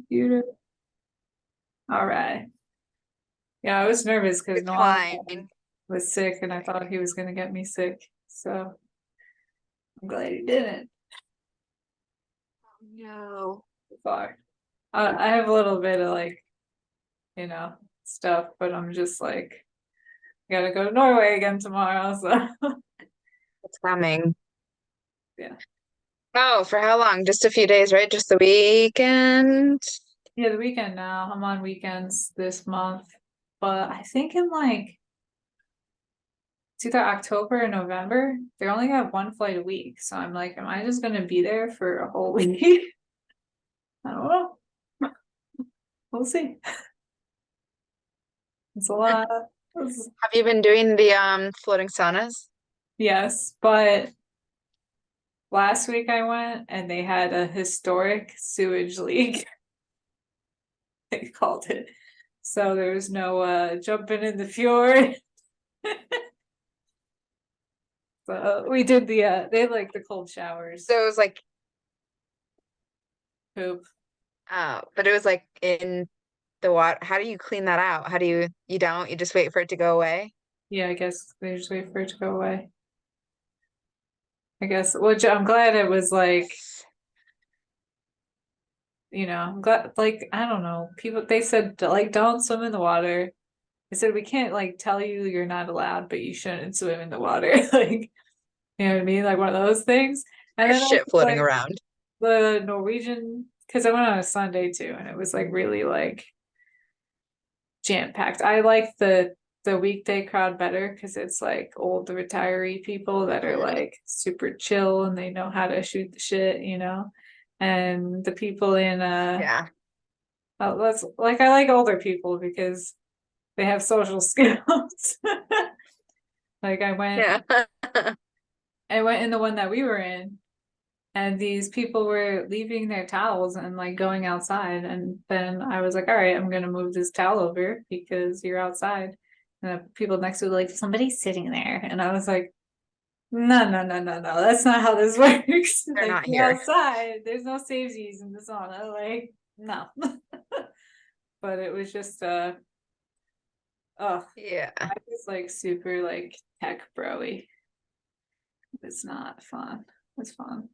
computer. All right. Yeah, I was nervous because It's Noah fine. was sick and I thought he was going to get me sick. So I'm glad he didn't No. so far. I have a little bit of stuff, but I'm just like, I gotta go to Norway again tomorrow. So It's coming. yeah. Oh, for how long? Just a few days, right? Just the weekend? Yeah, the weekend now. I'm on weekends this month. But I think in like it's either October or November, they only have one flight a week. So I'm like, am I just gonna be there for a whole week? I don't know. We'll see. It's a lot. It's- Have you been doing the floating saunas? Yes, but last week I went and they had a historic sewage leak, they called it. So there was no jumping in the fjord. So we did they like the cold showers. So it was like, Poop. but it was like in the water. How do you clean that out? How do you don't? You just wait for it to go away? Yeah, I guess they just wait for it to go away. I guess, which I'm glad it was like, I'm glad, like, I don't know. People, they said, like, don't swim in the water. They said, we can't, like, tell you you're not allowed, but you shouldn't swim in the water. Like, you know what I mean? Like one of those things. And There's then also, shit floating like, around. the Norwegian, because I went on a Sunday too, and it was, like, really, like, jam-packed. I like the weekday crowd better because it's like old retiree people that are like super chill and they know how to shoot the shit. And the people in Yeah. that's like I like older people because they have social skills. Like Yeah. I went in the one that we were in and these people were leaving their towels and like going outside and then I was like, all right, I'm gonna move this towel over because you're outside. And the people next to it were like, somebody's sitting there. And I was like, no, no, no, no, no. That's not how this works. They're Like not you're here. outside. There's no safeties in the sauna. Like, no. But it was just oh, Yeah. I was like super like tech broy. It's not fun. It's fun.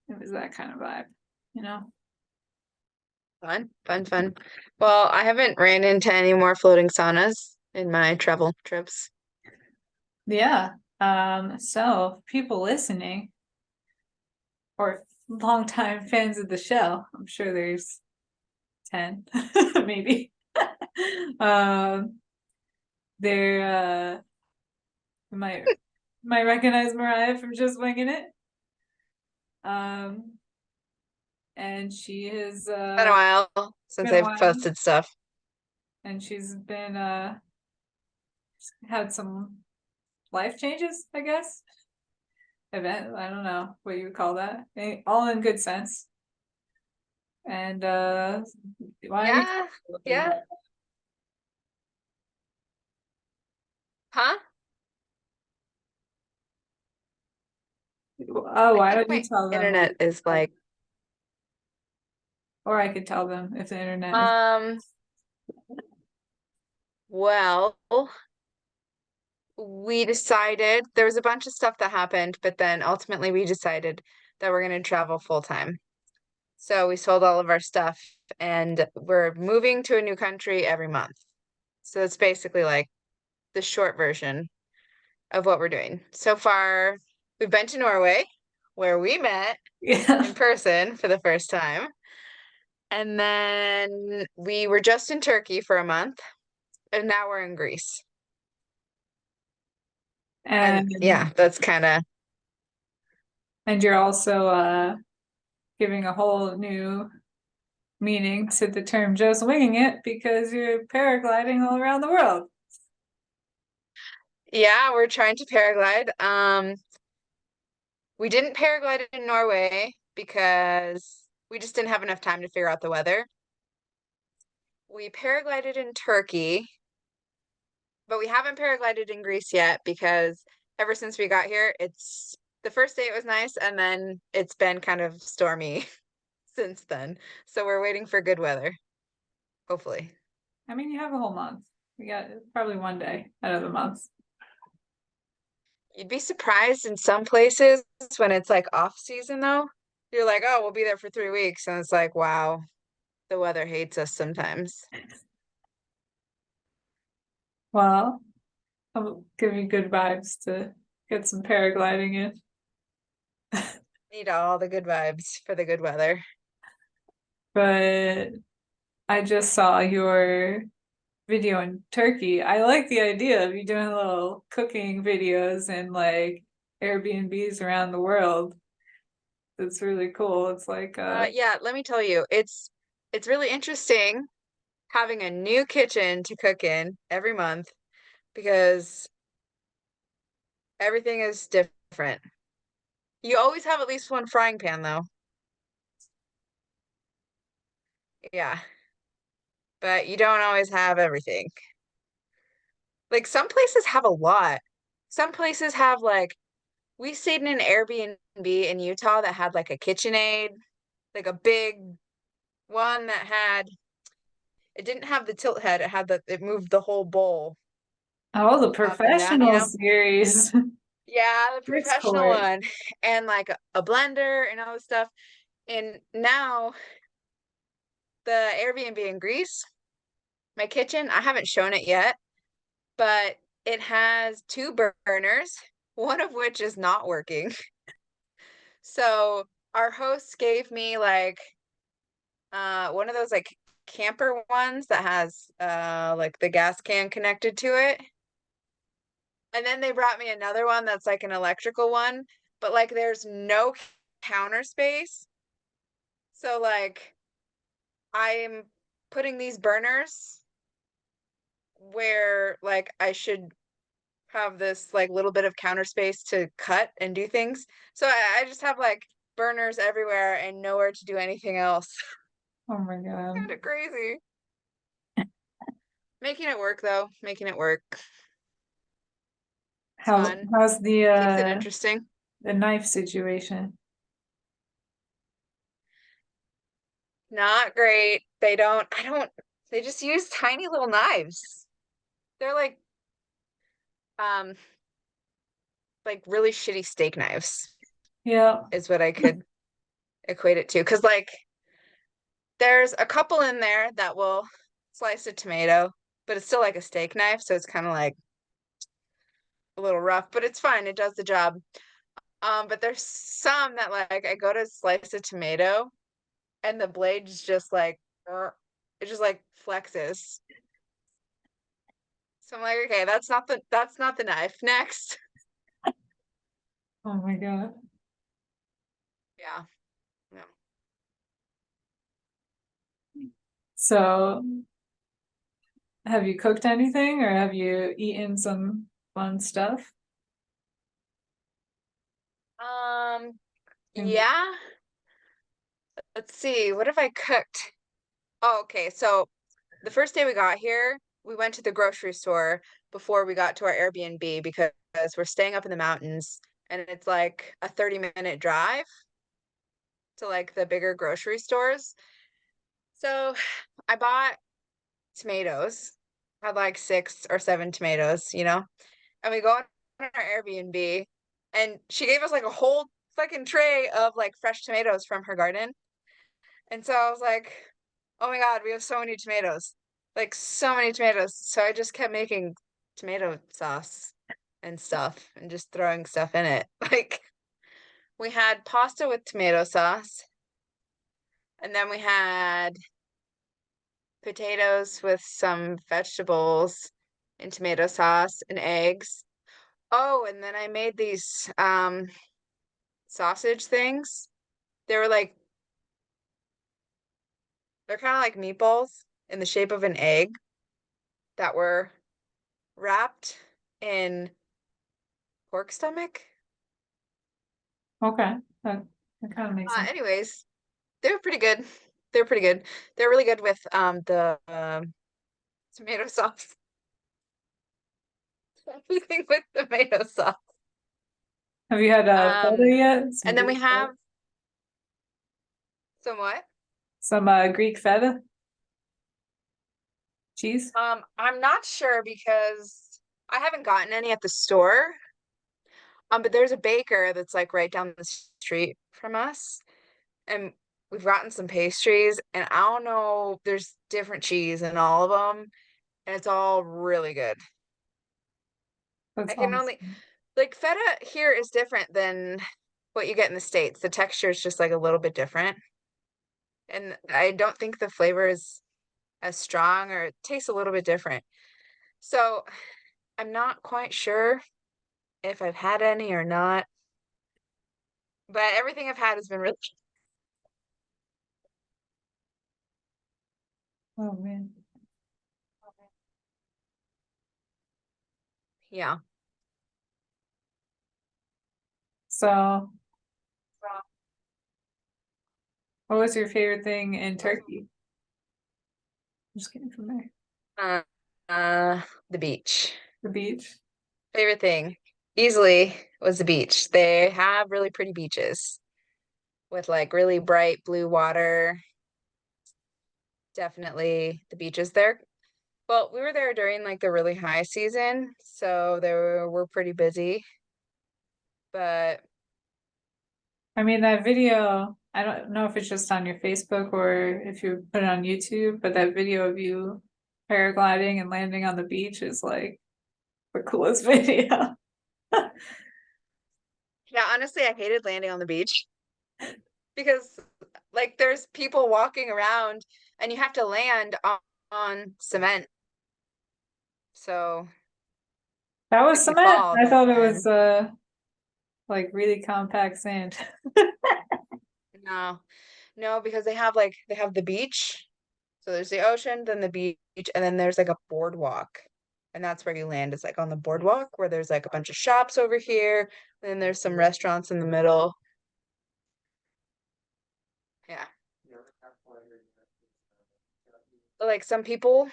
It was that kind of vibe. Fun, fun, fun. Well, I haven't ran into any more floating saunas in my travel trips. Yeah. So people listening or longtime fans of the show, I'm sure there's 10, maybe. Um, they're might might recognize Mariah from just winging it. Um, and she has Been a while since been a I've while posted stuff. and she's been had some life changes, I guess. Event, I don't know what you would call that. All in good sense. And why don't you tell Yeah, us a little bit yeah. about Huh? it? Oh, I why think don't you my tell them a little internet is bit? like, Or I could tell them if the internet is. um, well, we decided there was a bunch of stuff that happened, but then ultimately we decided that we're going to travel full time. So we sold all of our stuff and we're moving to a new country every month. So it's basically like the short version of what we're doing. So far, we've been to Norway, where we met Yeah. in person for the first time. And then we were just in Turkey for a month, and now we're in Greece. And And yeah, that's kind of, and you're also giving a whole new meaning to the term just winging it because you're paragliding all around the world. yeah, we're trying to paraglide. We didn't paraglide in Norway because we just didn't have enough time to figure out the weather. We paraglided in Turkey, but we haven't paraglided in Greece yet because ever since we got here, it's the first day it was nice, and then it's been kind of stormy since then. So we're waiting for good weather, hopefully. I mean, you have a whole month. We got probably one day out of the month. You'd be surprised in some places when it's like off season though. You're like, oh, we'll be there for 3 weeks. And it's like, wow, the weather hates us sometimes. Well, I'll give you good vibes to get some paragliding in. Need all the good vibes for the good weather. But I just saw your video in Turkey. I like the idea of you doing little cooking videos and like Airbnbs around the world. It's really cool. It's like Yeah, let me tell you, it's really interesting having a new kitchen to cook in every month because everything is different. You always have at least one frying pan though. Yeah, but you don't always have everything. Like some places have a lot. Some places have like we stayed in an Airbnb in Utah that had like a KitchenAid, like a big one that had it didn't have the tilt head, it moved the whole bowl oh, the up and down, professional series. Yeah, the Six professional court. one. And like a blender and all this stuff. And now the Airbnb in Greece, my kitchen, I haven't shown it yet, but it has two burners, one of which is not working. So our host gave me like one of those like camper ones that has like the gas can connected to it. And then they brought me another one that's like an electrical one, but like there's no counter space. So like I'm putting these burners where like I should have this like little bit of counter space to cut and do things. So I just have like burners everywhere and nowhere to do anything else. Oh my God. Kind of crazy. Making it work though, making it work. It's How's fun. how's Keeps it interesting. the knife situation? Not great. I don't, they just use tiny little knives. They're um, like really shitty steak knives Yeah. is what I could equate it to. Cause like there's a couple in there that will slice a tomato, but it's still like a steak knife, so it's kind of like a little rough, but it's fine. It does the job. But there's some that like I go to slice a tomato and the blade's just like it just like flexes. So I'm like, okay, that's not the knife. Next. Oh my God. Yeah. Yeah. So, have you cooked anything or have you eaten some fun stuff? Um, And yeah. Let's see. What have I cooked? Oh, okay. So the first day we got here, we went to the grocery store before we got to our Airbnb because we're staying up in the mountains and it's like a 30-minute drive to like the bigger grocery stores. So I bought tomatoes, had like 6 or 7 tomatoes, and we go on our Airbnb and she gave us like a whole fucking tray of like fresh tomatoes from her garden. And so I was like, oh my God, we have so many tomatoes. Like so many tomatoes. So I just kept making tomato sauce and stuff and just throwing stuff in it. Like we had pasta with tomato sauce, and then we had potatoes with some vegetables and tomato sauce and eggs. Oh, and then I made these sausage things. They were like they're kind of like meatballs in the shape of an egg that were wrapped in pork stomach. okay, that kind of makes sense. Anyways, they were pretty good. They're pretty good. They're really good with the tomato sauce. Everything with tomato sauce. Have you had a feta Um, yet? Some and then we Greek feta? have Somewhat. Some Greek feta cheese. I'm not sure because I haven't gotten any at the store. But there's a baker that's like right down the street from us, and we've gotten some pastries, and I don't know, there's different cheese in all of them, and it's all really good. That I can sounds. only like feta here is different than what you get in the States. The texture is just like a little bit different, and I don't think the flavor is as strong or it tastes a little bit different. So I'm not quite sure if I've had any or not, but everything I've had has been really, Oh man. yeah. So, what was your favorite thing in Turkey? Just kidding from there. Uh, uh, the beach. The beach. Favorite thing, easily, was the beach. They have really pretty beaches with like really bright blue water. Definitely the beaches there. Well, we were there during like the really high season, so we're pretty busy. But I mean, that video, I don't know if it's just on your Facebook or if you put it on YouTube, but that video of you paragliding and landing on the beach is like the coolest video. yeah, honestly, I hated landing on the beach because like there's people walking around and you have to land on cement. So That was if you cement. fall, I thought it then was like really compact sand. no. No, because they have the beach. So there's the ocean, then the beach, and then there's like a boardwalk. And that's where you land. It's like on the boardwalk where there's like a bunch of shops over here, and then there's some restaurants in the middle. Yeah. But like some people,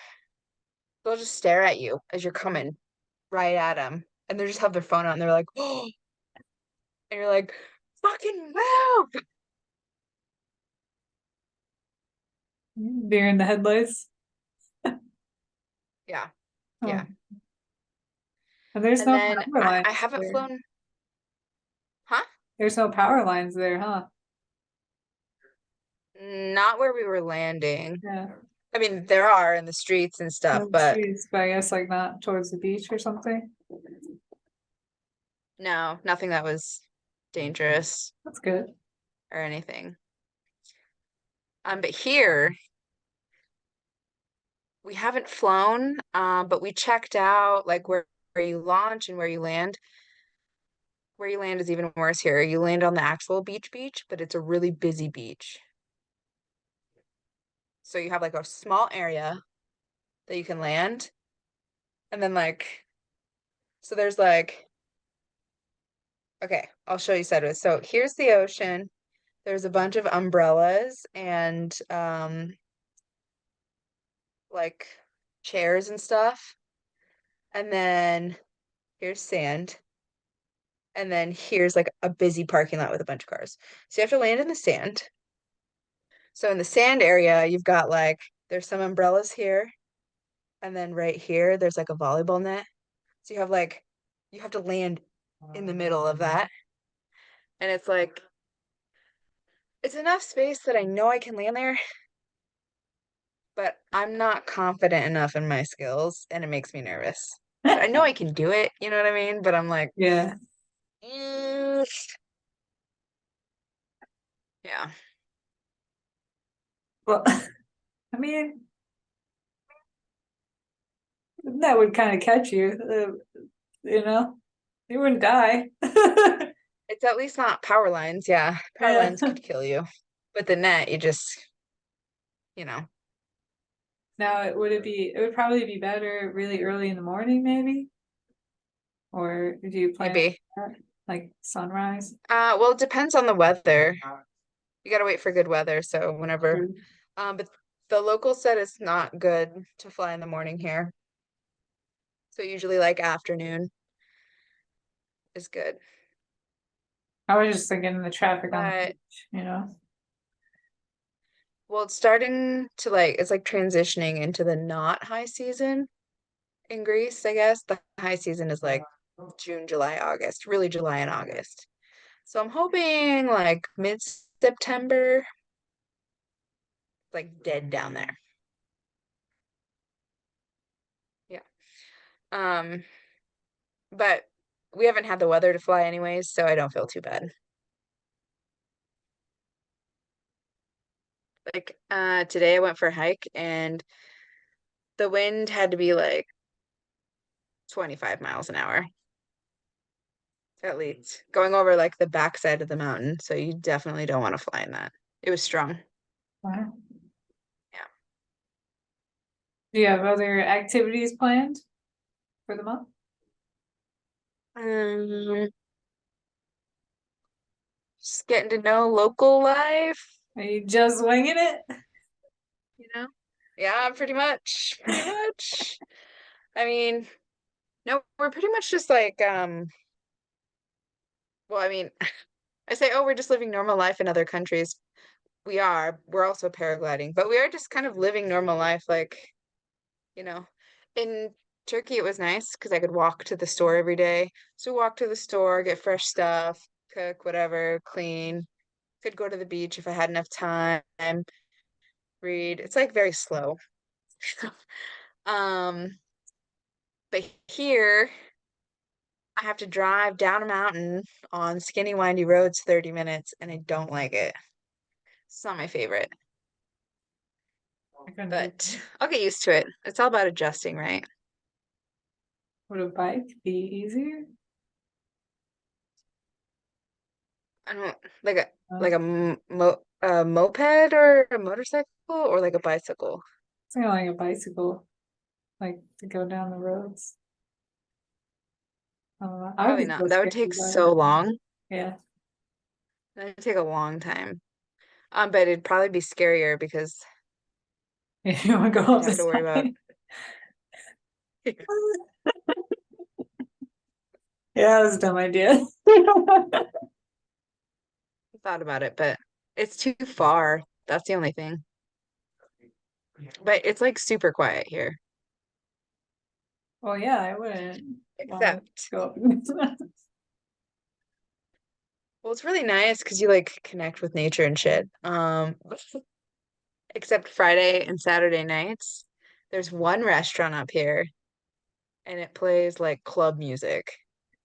they'll just stare at you as you're coming right at them, and they just have their phone out and they're like, "Oh," and you're like, "Fucking move!" Deer in the headlights. Yeah, Oh, yeah. and there's And no then power I lines haven't there. flown, huh? There's no power lines there, huh? Not where we were landing. Yeah. I mean, there are in the streets and stuff, No but trees, but I guess like not towards the beach or something. no, nothing that was dangerous That's good. or anything. But here we haven't flown, but we checked out like where you launch and where you land. Where you land is even worse here. You land on the actual beach, but it's a really busy beach. So you have like a small area that you can land, and then like so there's like okay, I'll show you sideways. So here's the ocean. There's a bunch of umbrellas and like chairs and stuff. And then here's sand. And then here's like a busy parking lot with a bunch of cars. So you have to land in the sand. So in the sand area, you've got like there's some umbrellas here, and then right here there's like a volleyball net. So you have like you have to land in the middle of that. And it's like it's enough space that I know I can land there, but I'm not confident enough in my skills and it makes me nervous. So I know I can do it, you know what I mean? But I'm like, Yeah. "Mm." Yeah. Well, I mean, that would kind of catch you, you know, you wouldn't die. It's at least not power lines. Yeah. Power Yeah. lines could kill you. But the net, you just, you know, Now, it would probably be better really early in the morning, maybe? Or do you plan maybe. like sunrise? Well, it depends on the weather. You gotta wait for good weather, so whenever. True. But the local said it's not good to fly in the morning here. So usually like afternoon is good. I was just thinking the traffic on the But beach, you know? Well, it's starting to like it's like transitioning into the not high season in Greece, I guess. The high season is like June, July, August, really July and August. So I'm hoping like mid-September, like dead down there. Yeah. Um, but we haven't had the weather to fly anyways, so I don't feel too bad. Like today I went for a hike and the wind had to be like 25 miles an hour at least, going over like the backside of the mountain. So you definitely don't want to fly in that. It was strong. Wow. Yeah. Do you have other activities planned for the month? Um, just getting to know local life, Are you just winging it? you know? Yeah, pretty much. Pretty much. I mean, no, we're pretty much just like well, I mean, I say, oh, we're just living normal life in other countries. We are. We're also paragliding, but we are just kind of living normal life like, you know. In Turkey it was nice because I could walk to the store every day. So walk to the store, get fresh stuff, cook whatever, clean. Could go to the beach if I had enough time, read. It's like very slow. Um, but here I have to drive down a mountain on skinny, windy roads 30 minutes, and I don't like it. It's not my favorite, I couldn't do but that. I'll get used to it. It's all about adjusting, right? Would a bike be easier? I don't like a Uh, like a a moped or a motorcycle or like a bicycle. it's kind of like a bicycle, like to go down the roads. I don't know. I would Probably be not. so That would scared take about it. so long. Yeah. That would take a long time. But it'd probably be scarier because If you want to go you'd up the have to worry about. side. Yeah, that was a dumb idea. Thought about it, but it's too far. That's the only thing. But it's like super quiet here. Well, yeah, I wouldn't want to Except, go up. well, it's really nice because you like connect with nature and shit. Except Friday and Saturday nights, there's one restaurant up here and it plays like club music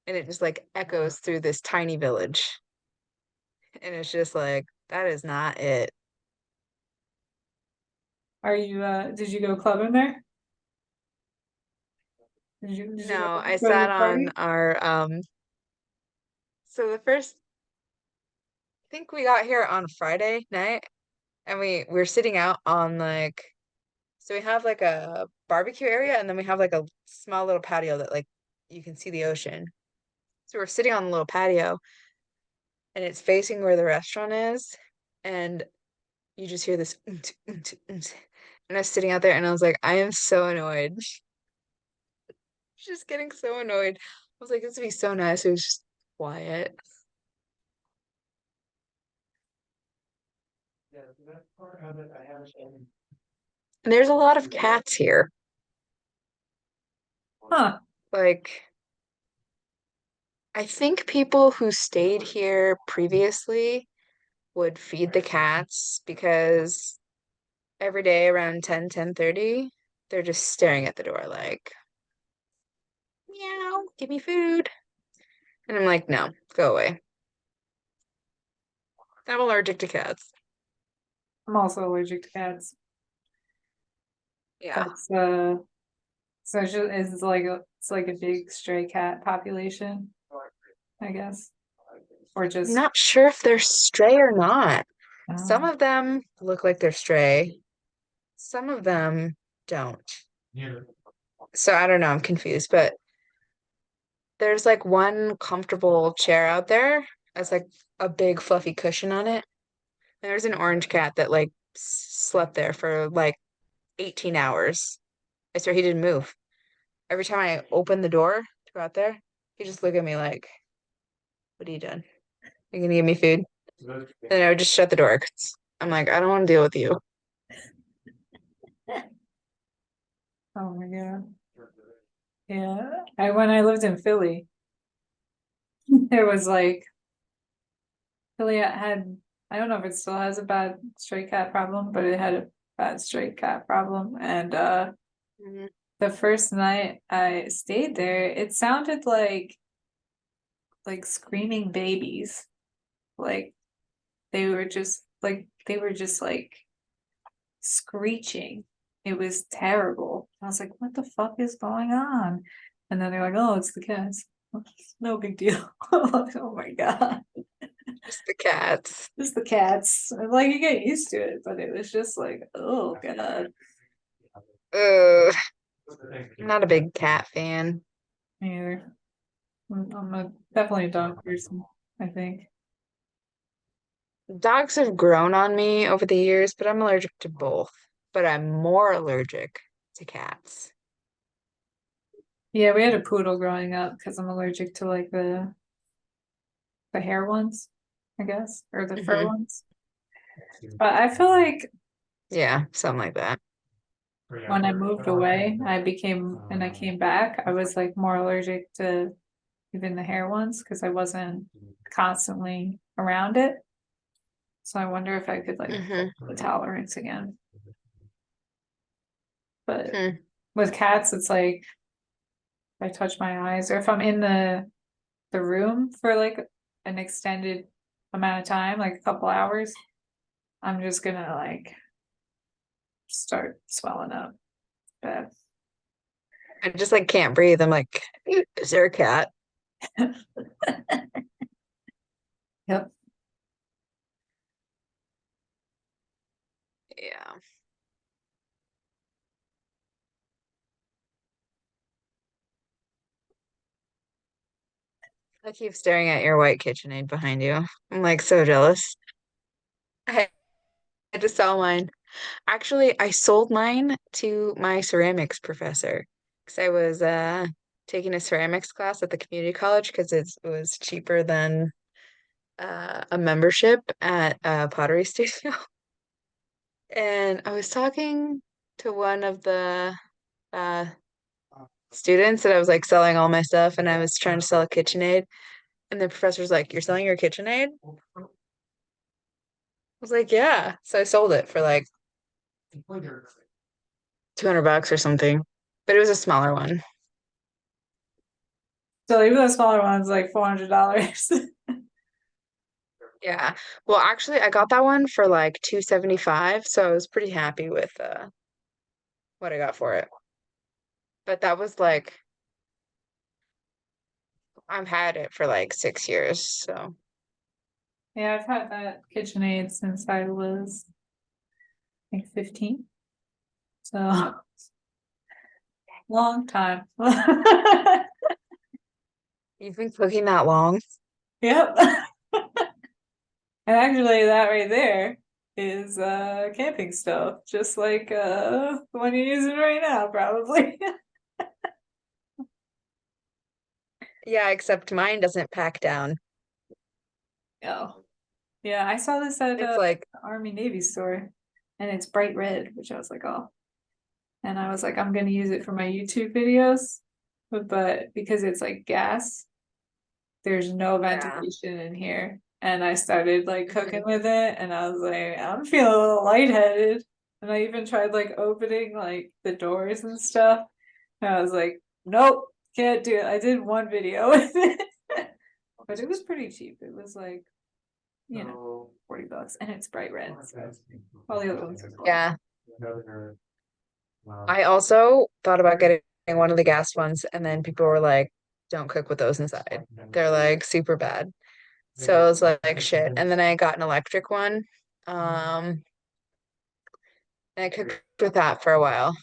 and it just like echoes through this tiny village. And it's just like, that is not it. Are you, did you go clubbing there? Did you No, I go to sat the on party? our so the first I think we got here on Friday night and we're sitting out on like so we have like a barbecue area and then we have like a small little patio that like you can see the ocean. So we're sitting on the little patio and it's facing where the restaurant is and you just hear this and I was sitting out there and I was like, I am so annoyed. Just getting so annoyed. I was like, this would be so nice. It was just quiet. And there's a lot of cats here. Huh. Like, I think people who stayed here previously would feed the cats because every day around 10:30, they're just staring at the door like, meow, give me food. And I'm like, no, go away. I'm allergic to cats. I'm also allergic to cats. Yeah. That's, so it's like a big stray cat population, I guess. Or I'm just, not sure if they're stray or not. Some um, of them look like they're stray, some of them don't. So I don't know, I'm confused, but there's like one comfortable chair out there. It's like a big fluffy cushion on it. And there's an orange cat that like slept there for like 18 hours. I swear he didn't move. Every time I open the door to go out there, he just look at me like, what are you doing? You gonna give me food? And I would just shut the door 'cause I'm like, I don't want to deal with you. Oh my God. Yeah. When I lived in Philly, there was like Philly had, I don't know if it still has a bad stray cat problem, but it had a bad stray cat problem. And Mhm. the first night I stayed there, it sounded like screaming babies. Like they were just like screeching. It was terrible. I was like, what the fuck is going on? And then they're like, oh, it's the cats. No big deal. Like, oh my God. Just the cats. Just the cats. And, like you get used to it, but it was just like, oh God. Ugh, I'm not a big cat fan. Me either. Definitely a dog person, I think. Dogs have grown on me over the years, but I'm allergic to both. But I'm more allergic to cats. Yeah, we had a poodle growing up because I'm allergic to like the hair ones, I guess, or the fur Hmm. ones. But I feel like Yeah, something like that. when I moved away, and I came back, I was like more allergic to even the hair ones because I wasn't constantly around it. So I wonder if I could like Hmm. the tolerance again. But Hmm. with cats, it's like if I touch my eyes or if I'm in the room for like an extended amount of time, like a couple hours, I'm just gonna like start swelling up. But I just like can't breathe. I'm like, is there a cat? yep. Yeah. I keep staring at your white KitchenAid behind you. I'm like so jealous. I had to sell mine. Actually, I sold mine to my ceramics professor because I was taking a ceramics class at the community college because it was cheaper than a membership at a pottery studio. And I was talking to one of the uh, students that I was like selling all my stuff, and I was trying to sell a KitchenAid. And the professor's like, "You're selling your KitchenAid?" I was like, "Yeah." So I sold it for like $200 or something, but it was a smaller one. So even the smaller ones like $400. Yeah. Well, actually, I got that one for like 275, so I was pretty happy with what I got for it. But that was like I've had it for like 6 years, so Yeah, I've had that KitchenAid since I was like 15. So long time. you've been cooking that long? Yep. And actually that right there is camping stove, just like the one you're using right now, probably. Yeah, except mine doesn't pack down. Oh. Yeah, I saw this at It's like, Army Navy store and it's bright red, which I was like, oh. And I was like, I'm gonna use it for my YouTube videos, but because it's like gas, there's no yeah. ventilation in here. And I started like cooking Mhm. with it, and I was like, I'm feeling a little lightheaded. And I even tried like opening like the doors and stuff. And I was like, nope, can't do it. I did one video with it, but it was pretty cheap. It was like, 40 bucks, and it's bright red. So all the other ones as well. Yeah. I also thought about getting one of the gas ones, and then people were like, don't cook with those inside. They're like super bad. So I was like, shit. And then I got an electric one. And I cooked with that for a while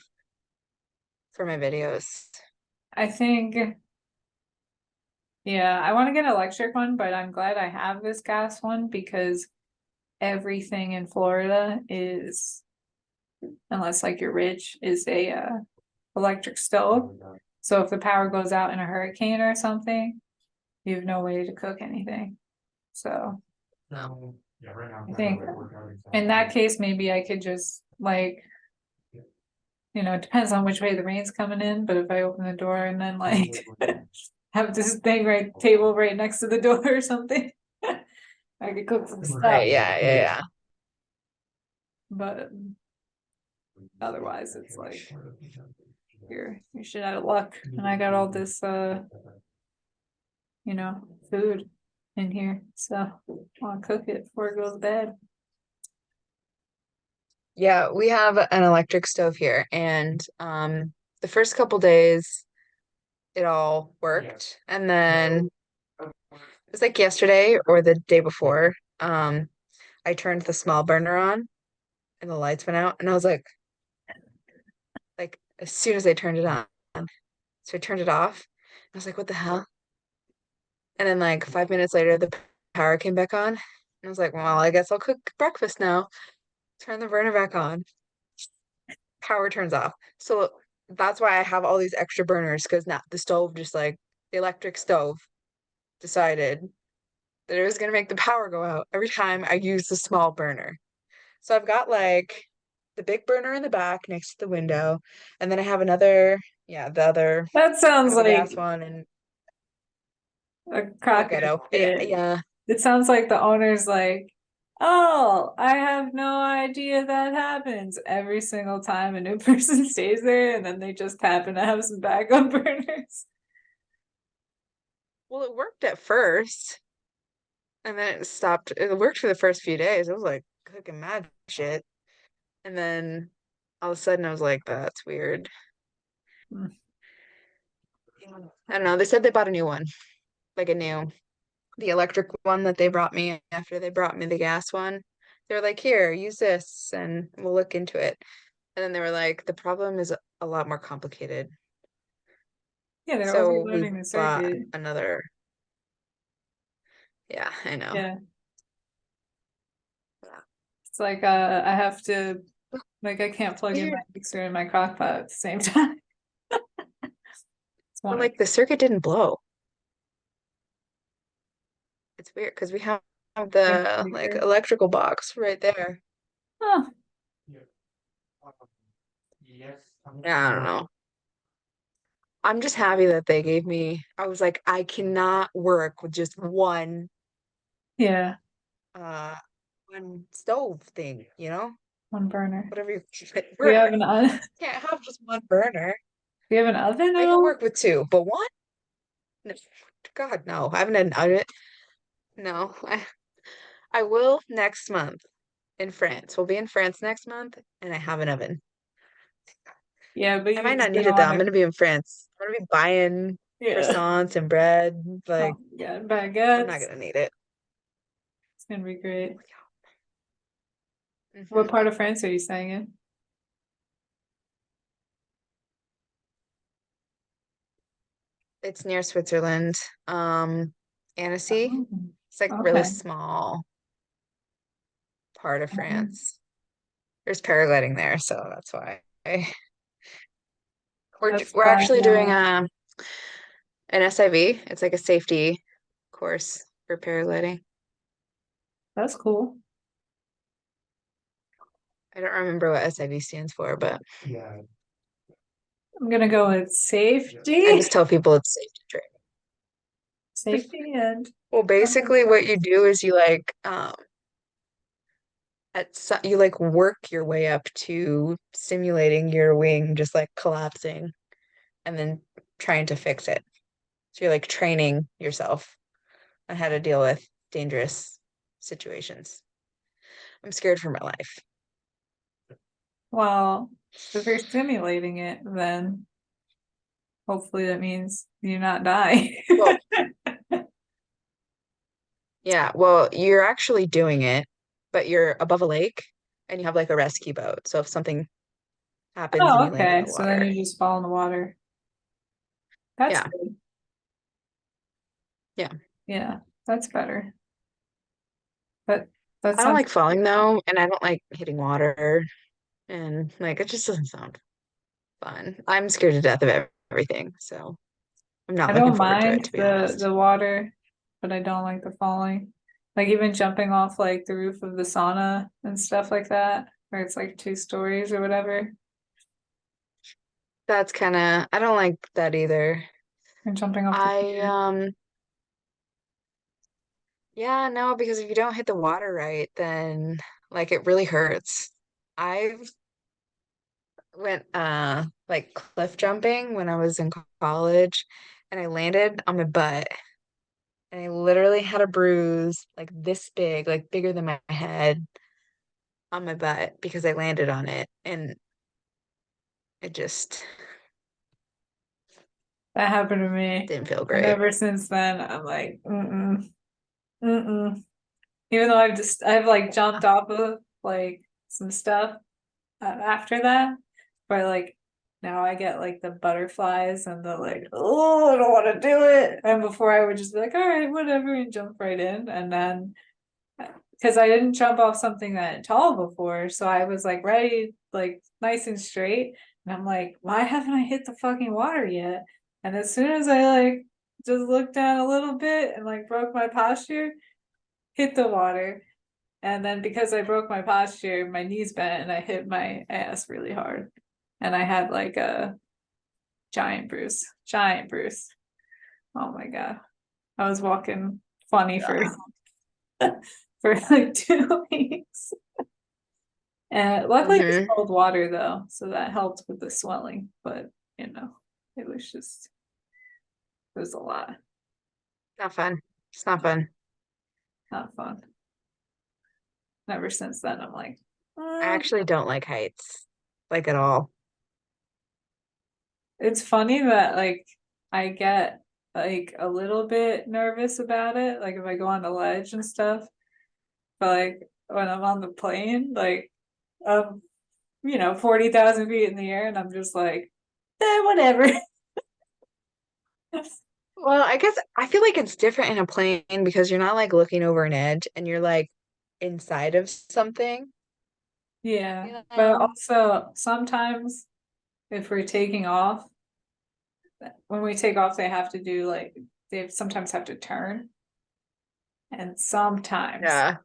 for my videos. I think, yeah, I want to get an electric one, but I'm glad I have this gas one because everything in Florida is, unless like you're rich, is a electric stove. So if the power goes out in a hurricane or something, you have no way to cook anything. So No. I think in that case, maybe I could just like, it depends on which way the rain's coming in, but if I open the door and then like have this thing table right next to the door or something, I could cook some stuff. Right, yeah, yeah, yeah. But otherwise it's like you're shit out of luck. And I got all this food in here. So I'll cook it before it goes bad. Yeah, we have an electric stove here, and the first couple days it all worked, and then it was like yesterday or the day before, I turned the small burner on and the lights went out, and I was like as soon as I turned it on, so I turned it off. I was like, what the hell? And then like 5 minutes later, the power came back on, and I was like, well, I guess I'll cook breakfast now. Turn the burner back on. Power turns off. So that's why I have all these extra burners because now the stove just like the electric stove decided that it was gonna make the power go out every time I use the small burner. So I've got like the big burner in the back next to the window, and then I have another, yeah, the other That kind sounds of a like gas one and a a little crock of ghetto. shit. Yeah. It sounds like the owner's like, oh, I have no idea that happens every single time a new person stays there, and then they just happen to have some backup burners. Well, it worked at first, and then it stopped. It worked for the first few days. It was like cooking mad shit. And then all of a sudden I was like, that's weird. Hmm. I don't know. They said they bought a new one, like the electric one that they brought me after they brought me the gas one. They're like, here, use this and we'll look into it. And then they were like, the problem is a lot more complicated. Yeah, they're So we overloading the bought circuit. another. Yeah, I know. Yeah, it's like I have to like I can't plug in my Weird. mixer and my crock pot at the same time. It's But one of like the circuit didn't blow. It's weird because we have the the like mixer. electrical box right there. Oh, Yeah, I don't know. I'm just happy that they gave me, I was like, I cannot work with just yeah, uh one stove thing, you know? one burner. Whatever you We have burner. an o- Can't have just one burner. we have an oven I at can all? work with two, but one? No. God, no. I haven't had an oven. No. I will next month in France. We'll be in France next month, and I have an oven. Yeah, but I you're might not just need gonna it though. want I'm to. gonna be in France. I'm gonna be buying Yeah. croissants and bread. Oh, Like, yeah, I'm not baguettes. gonna need it. It's gonna be great. What Hmm. part of France are you staying in? It's near Switzerland. Annecy. Oh, It's like really okay. small part of Um, France. There's paragliding there, so that's why. We're That's we're by actually doing an SIV. It's like a safety course for paragliding. that's cool. I don't remember what SIV stands for, but I'm gonna go with I safety. just tell people it's safety training. Safety and Well, something basically what you else. do is you like you like work your way up to simulating your wing just like collapsing and then trying to fix it. So you're like training yourself on how to deal with dangerous situations. I'm scared for my life. Well, if you're simulating it, then hopefully that means you not die. Well, yeah, well, you're actually doing it, but you're above a lake and you have like a rescue boat. So if something happens and Oh, you land in okay. the So then water, you just fall in the water. That's yeah, good. yeah. Yeah, that's better. But that I don't sounds like falling though, and I don't like hitting water, and like it just doesn't sound fun. I'm scared to death of everything, so I'm not I looking don't forward to it, mind to be the honest. the water, but I don't like the falling. Like even jumping off like the roof of the sauna and stuff like that, where it's like 2 stories or whatever, That's kind of, I don't like that either. and jumping off the I, pier. yeah, no, because if you don't hit the water right, then like it really hurts. I've went like cliff jumping when I was in college and I landed on my butt and I literally had a bruise like this big, like bigger than my head on my butt because I landed on it and it just That happened to me. didn't feel And great. ever since then, I'm like, mm-mm, mm-mm. Even though I've like jumped off of like some stuff after that, but like now I get like the butterflies and the like, oh, I don't want to do it. And before I would just be like, all right, whatever, and jump right in. And then because I didn't jump off something that tall before, so I was like ready, like nice and straight. And I'm like, why haven't I hit the fucking water yet? And as soon as I like just looked down a little bit and like broke my posture, hit the water. And then because I broke my posture, my knees bent and I hit my ass really hard. And I had like a giant bruise. Giant bruise. Oh my God. I was walking funny for Yeah. for like 2 weeks. And luckily it's Hmm. cold water though, so that helped with the swelling. But you know, it was just it was a lot. Not fun. It's not fun. Not fun. Ever since then, I'm like, I "Mm." actually don't like heights, like at all. It's funny that like I get like a little bit nervous about it, like if I go on the ledge and stuff. But like when I'm on the plane, like 40,000 feet in the air, and I'm just like, whatever. Well, I guess I feel like it's different in a plane because you're not like looking over an edge and you're like inside of something, Yeah, you but know? also sometimes if we're taking off, when we take off, they have to do like they sometimes have to turn, and Yeah.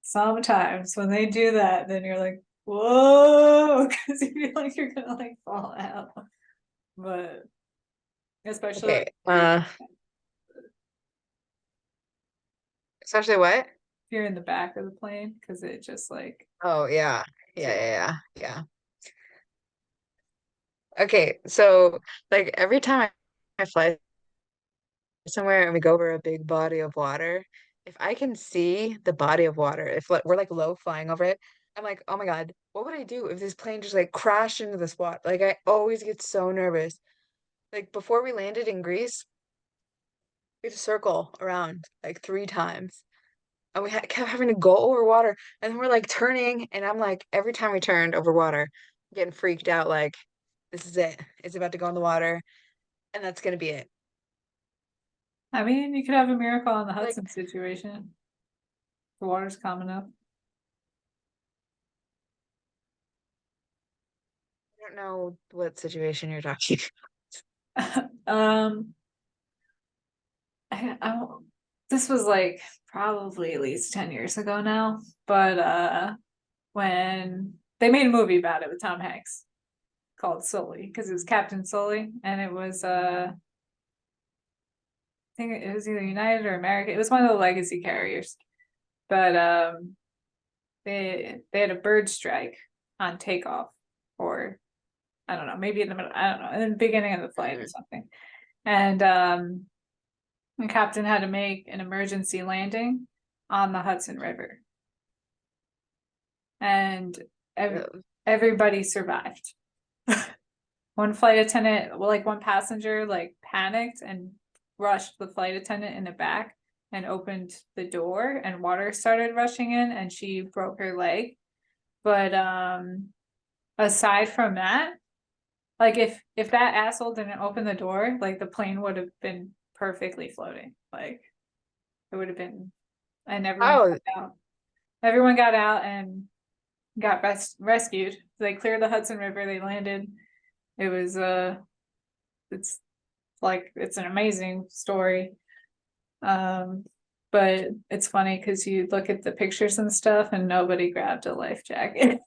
sometimes when they do that, then you're like, whoa, because you feel like you're gonna like fall out. But especially Okay. like if Especially what? you're in the back of the plane, because it just like Oh, yeah. Yeah, shit. yeah, yeah. Yeah. Okay, so like every time I fly somewhere and we go over a big body of water, if I can see the body of water, if like, we're like low flying over it, I'm like, oh my God, what would I do if this plane just like crashed into this water? Like I always get so nervous. Like before we landed in Greece, we had to circle around like 3 times. And we kept having to go over water. And then we're like turning, and I'm like, every time we turned over water, getting freaked out, like, this is it. It's about to go in the water, and that's gonna be it. I mean, you could have a miracle on the Like, Hudson situation. The water's calm enough. I don't know what situation you're talking. um, I this was like probably at least 10 years ago now, but when they made a movie about it with Tom Hanks called Sully, because it was Captain Sully, and it was I think it was either United or American. It was one of the legacy carriers. But they had a bird strike on takeoff, or I don't know, maybe in the middle, I don't know, in the beginning of the flight or Mhm. something. And the captain had to make an emergency landing on the Hudson River, and Uh, everybody survived. One flight attendant, well, like one passenger, like panicked and rushed the flight attendant in the back and opened the door, and water started rushing in, and she broke her leg. But aside from that, like if that asshole didn't open the door, like the plane would have been perfectly floating. Like it would have been, and everyone Oh, got out. Everyone got out and got rescued. They cleared the Hudson River. They landed. It was it's like it's an amazing story. Um, But it's funny because you look at the pictures and stuff and nobody grabbed a life jacket.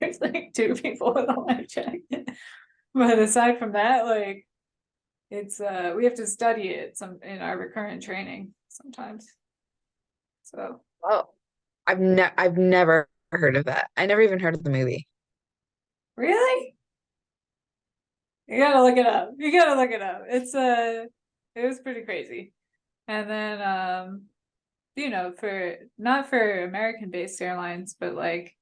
There's like two people with a life jacket. But aside from that, like it's we have to study it some in our recurrent training sometimes. So Oh, I've never heard of that. I never even heard of the movie. really? You gotta look it up. You gotta look it up. It's it was pretty crazy. And then for not for American based airlines, but like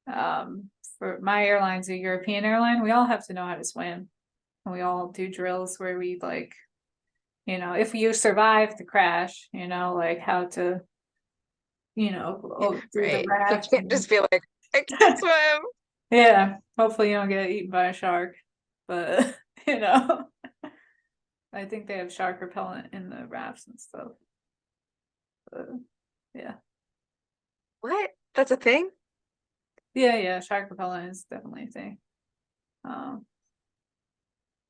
for my airline's a European airline, we all have to know how to swim. And we all do drills where we like, if you survive the crash, like how to, Yeah, do the right. You raft. can't just be like, I can't swim. Yeah, hopefully you don't get eaten by a shark. But you know, I think they have shark repellent in the rafts and stuff. But, yeah. What? That's a thing? Yeah, shark repellent is definitely a thing. Um,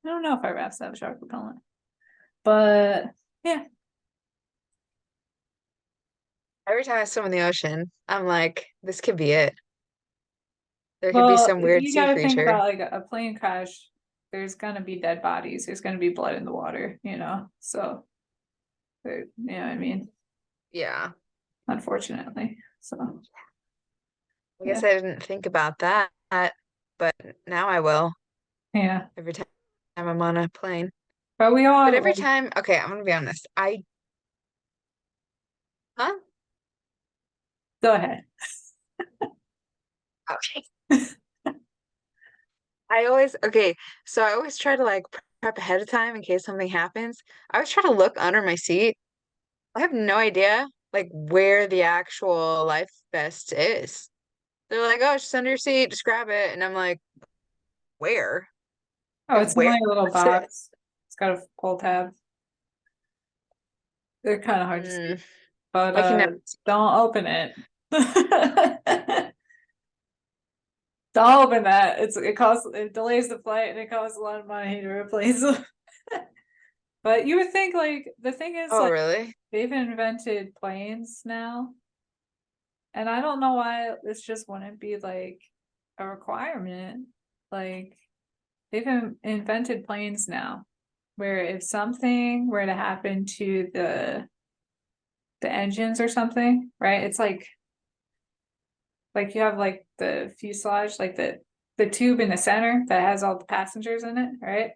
I don't know if our rafts have shark repellent, but yeah. Every time I swim in the ocean, I'm like, this could be it. There could be Well, some weird you sea got to think creature. about like a plane crash. There's gonna be dead bodies. There's gonna be blood in the water. So you know what I mean. Yeah. Unfortunately, so I yeah, guess I didn't think about that, but now I will yeah. every time I'm on a plane. But we But all every like time, okay, I'm gonna be honest. Huh? go ahead. Okay. So I always try to like prep ahead of time in case something happens. I always try to look under my seat. I have no idea like where the actual life vest is. They're like, oh, it's just under your seat, just grab it. And I'm like, where? Oh, Like it's in where? like a little What's it? box. It's got a pull tab. They're kind of hard to see, Mm, but I can never. don't open it. Don't open that. It delays the flight and it costs a lot of money to replace them. But you would think like the thing is Oh, like really? they've invented planes now, and I don't know why this just wouldn't be like a requirement. Like they've invented planes now where if something were to happen to the engines or something, right? It's like you have like the fuselage, like the tube in the center that has all the passengers in it, right?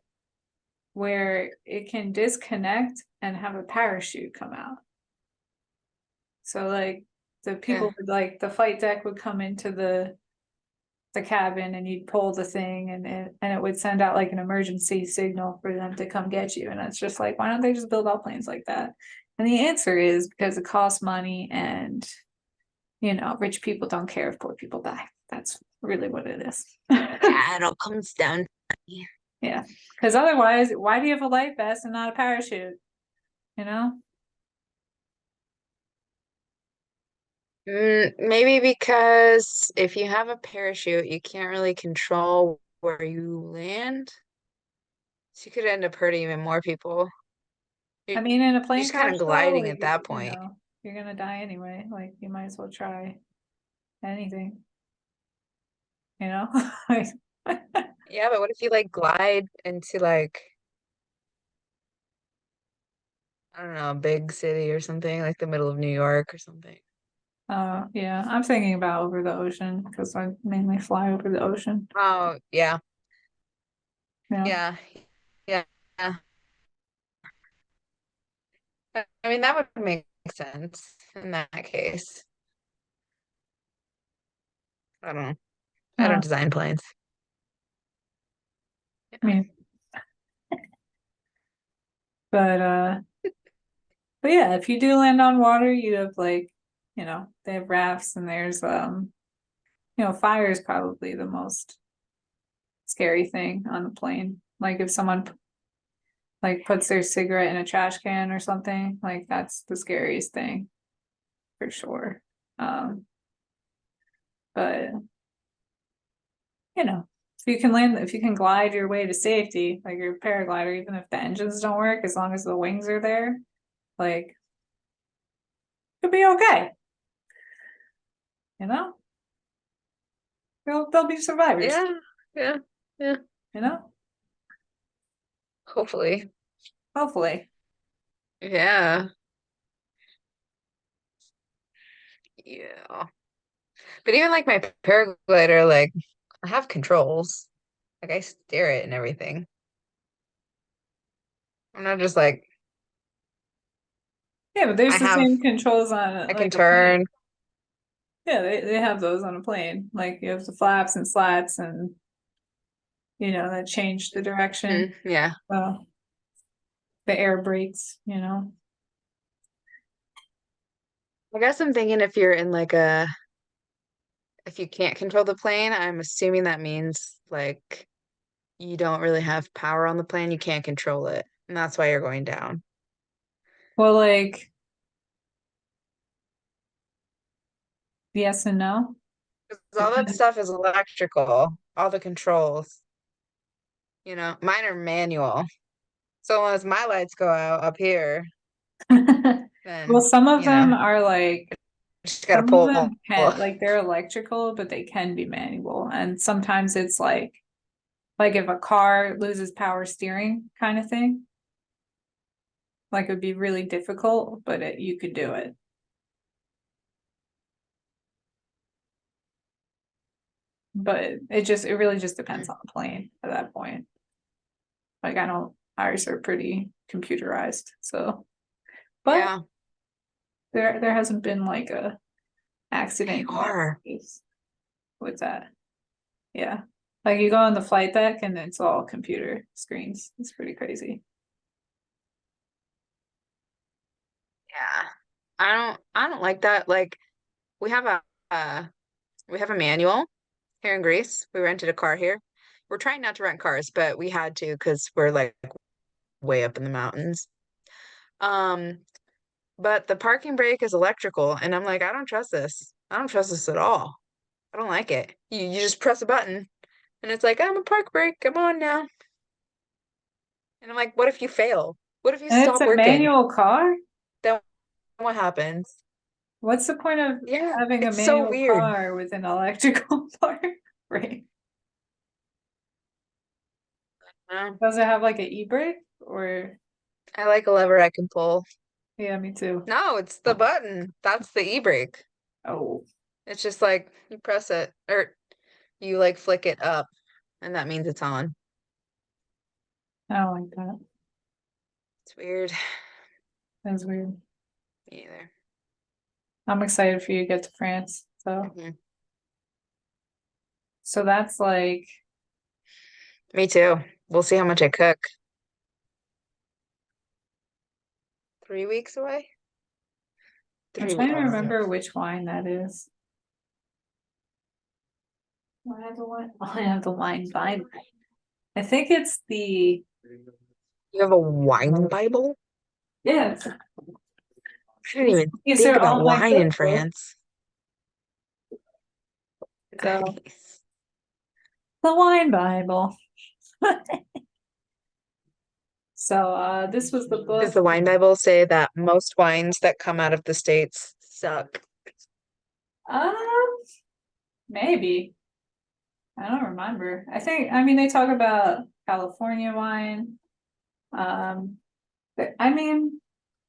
Where it can disconnect and have a parachute come out. So like the Yeah. people would like the flight deck would come into the cabin and you'd pull the thing and it would send out like an emergency signal for them to come get you. And it's just like, why don't they just build all planes like that? And the answer is because it costs money and rich people don't care if poor people die. That's really what it is. Yeah, it all comes down. Yeah. Because otherwise, why do you have a life vest and not a parachute? You know? Maybe because if you have a parachute, you can't really control where you land. So you could end up hurting even more people. I You're mean, in a plane just kind crash of though, gliding like at that point. you're gonna die anyway. Like you might as well try anything, you know? Like, Yeah, but what if you like glide into like, I don't know, a big city or something, like the middle of New York or something? yeah, I'm thinking about over the ocean because I mainly fly over the ocean. Oh, yeah. Yeah. Yeah. Yeah. Yeah. I mean, that would make sense in that case. I don't know. I don't No, design planes. I Yeah. mean, but but yeah, if you do land on water, you have like, they have rafts and there's fire is probably the most scary thing on the plane. Like if someone like puts their cigarette in a trash can or something, like that's the scariest thing for sure. Um, but if you can glide your way to safety, like your paraglider, even if the engines don't work, as long as the wings are there, like It'll be okay. You know, they'll be survivors. Yeah, yeah, yeah. You know, Hopefully. hopefully. Yeah. Yeah. But even like my paraglider, like I have controls. Like I steer it and everything. I'm not just like Yeah, but I there's the have same controls on I can like a plane. turn. Yeah, they have those on a plane. Like you have the flaps and slats and that change the direction. Yeah. Uh, the air brakes, I guess I'm thinking if you're in like a if you can't control the plane, I'm assuming that means like you don't really have power on the plane, you can't control it. And that's why you're going down. Well, like yes and no. 'Cause all that Depends. stuff is electrical, all the controls, mine are manual. So as my lights go out up here, Well, then, some of them are like just gotta some of pull. them can like they're electrical, but they can be manual. And sometimes it's like if a car loses power steering kind of thing, like it would be really difficult, but you could do it. But it really just depends Mm, on the plane at that point. Like I don't ours are pretty computerized, so but yeah, there hasn't been like a they accident yet are. with that. Yeah. Like you go on the flight deck and it's all computer screens. It's pretty crazy. Yeah. I don't like that. Like we have uh we have a manual here in Greece. We rented a car here. We're trying not to rent cars, but we had to because we're like way up in the mountains. Um, but the parking brake is electrical, and I'm like, I don't trust this. I don't trust this at all. I don't like it. You just press a button, and it's like, I'm a park brake. Come on now. And I'm like, what if you fail? What if you And it's stop a working? manual car? Then what happens? What's the point of Yeah, having a it's so manual weird. car with an electrical part? Right. Um, Does it have like an e-brake or I like a lever I can pull. yeah, me too. No, it's the button. That's the e-brake. Oh, It's just like you press it or you like flick it up, and that means it's on. I don't like that. It's weird. That's weird. Me either. I'm excited for you to get to France. So Mhm. so that's like Me too. We'll see how much I cook. 3 weeks away? I'm Three trying to weeks. remember which wine that is. I have the wine Bible. I think it's the You have a wine Bible? yeah. I didn't even These think are about all my wine in cookbooks. France. So Nice. the wine Bible. So this was the Does book. the wine Bible say that most wines that come out of the States suck? Um, maybe. I don't remember. I mean they talk about California wine. Um, I mean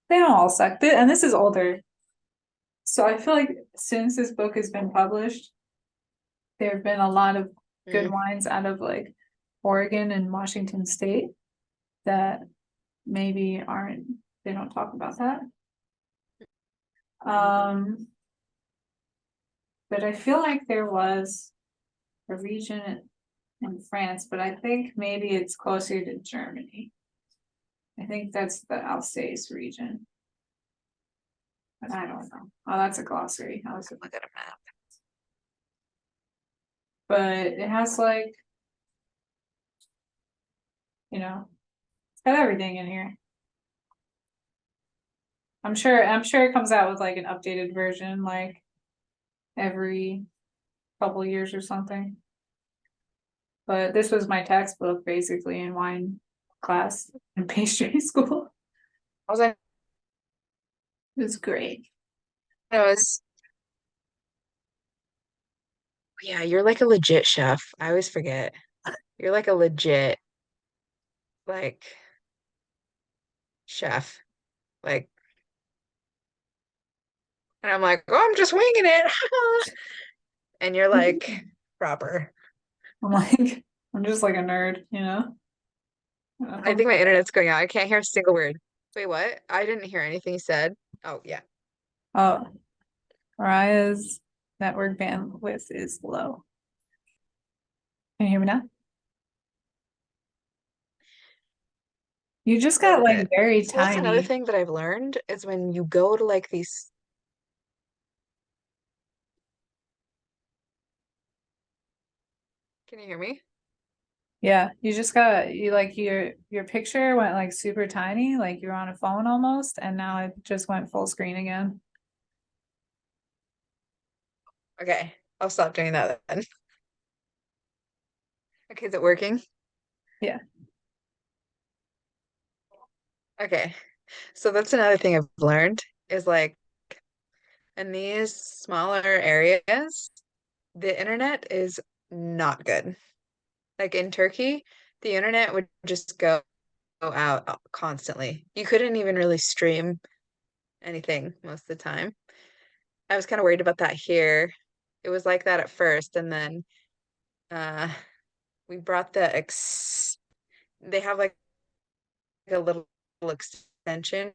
they don't all suck. And this is older. So I feel like since this book has been published, there have been a lot of good Mm, wines out of like Oregon and Washington State that maybe aren't they don't talk about that. Um, but I feel like there was a region in France, but I think maybe it's closer to Germany. I think that's the Alsace region, but I don't know. Oh, that's a glossary. look at a map. But it has like, it's got everything in here. I'm sure it comes out with like an updated version like every couple years or something. But this was my textbook basically in wine class in pastry school. I was like, It was great. knows. Yeah, you're like a legit chef. I always forget. You're like a legit like chef. Like, and I'm like, oh, I'm just winging it. And you're like proper. I'm like, I'm just like a nerd, you know? I Um, think my internet's going out. I can't hear a single word. Wait, what? I didn't hear anything you said. Oh, yeah. oh, Mariah's network bandwidth is low. Can you hear me now? You just A got little like bit. very So that's another tiny. thing that I've learned is when you go to like these, can you hear me? Yeah, you just got you like your picture went like super tiny, like you're on a phone almost, and now it just went full screen again. Okay, I'll stop doing that then. Okay, is it working? Yeah. Okay, so that's another thing I've learned is like in these smaller areas, the internet is not good. Like in Turkey, the internet would just go out constantly. You couldn't even really stream anything most of the time. I was kind of worried about that here. It was like that at first, and then uh we brought they have like a little extension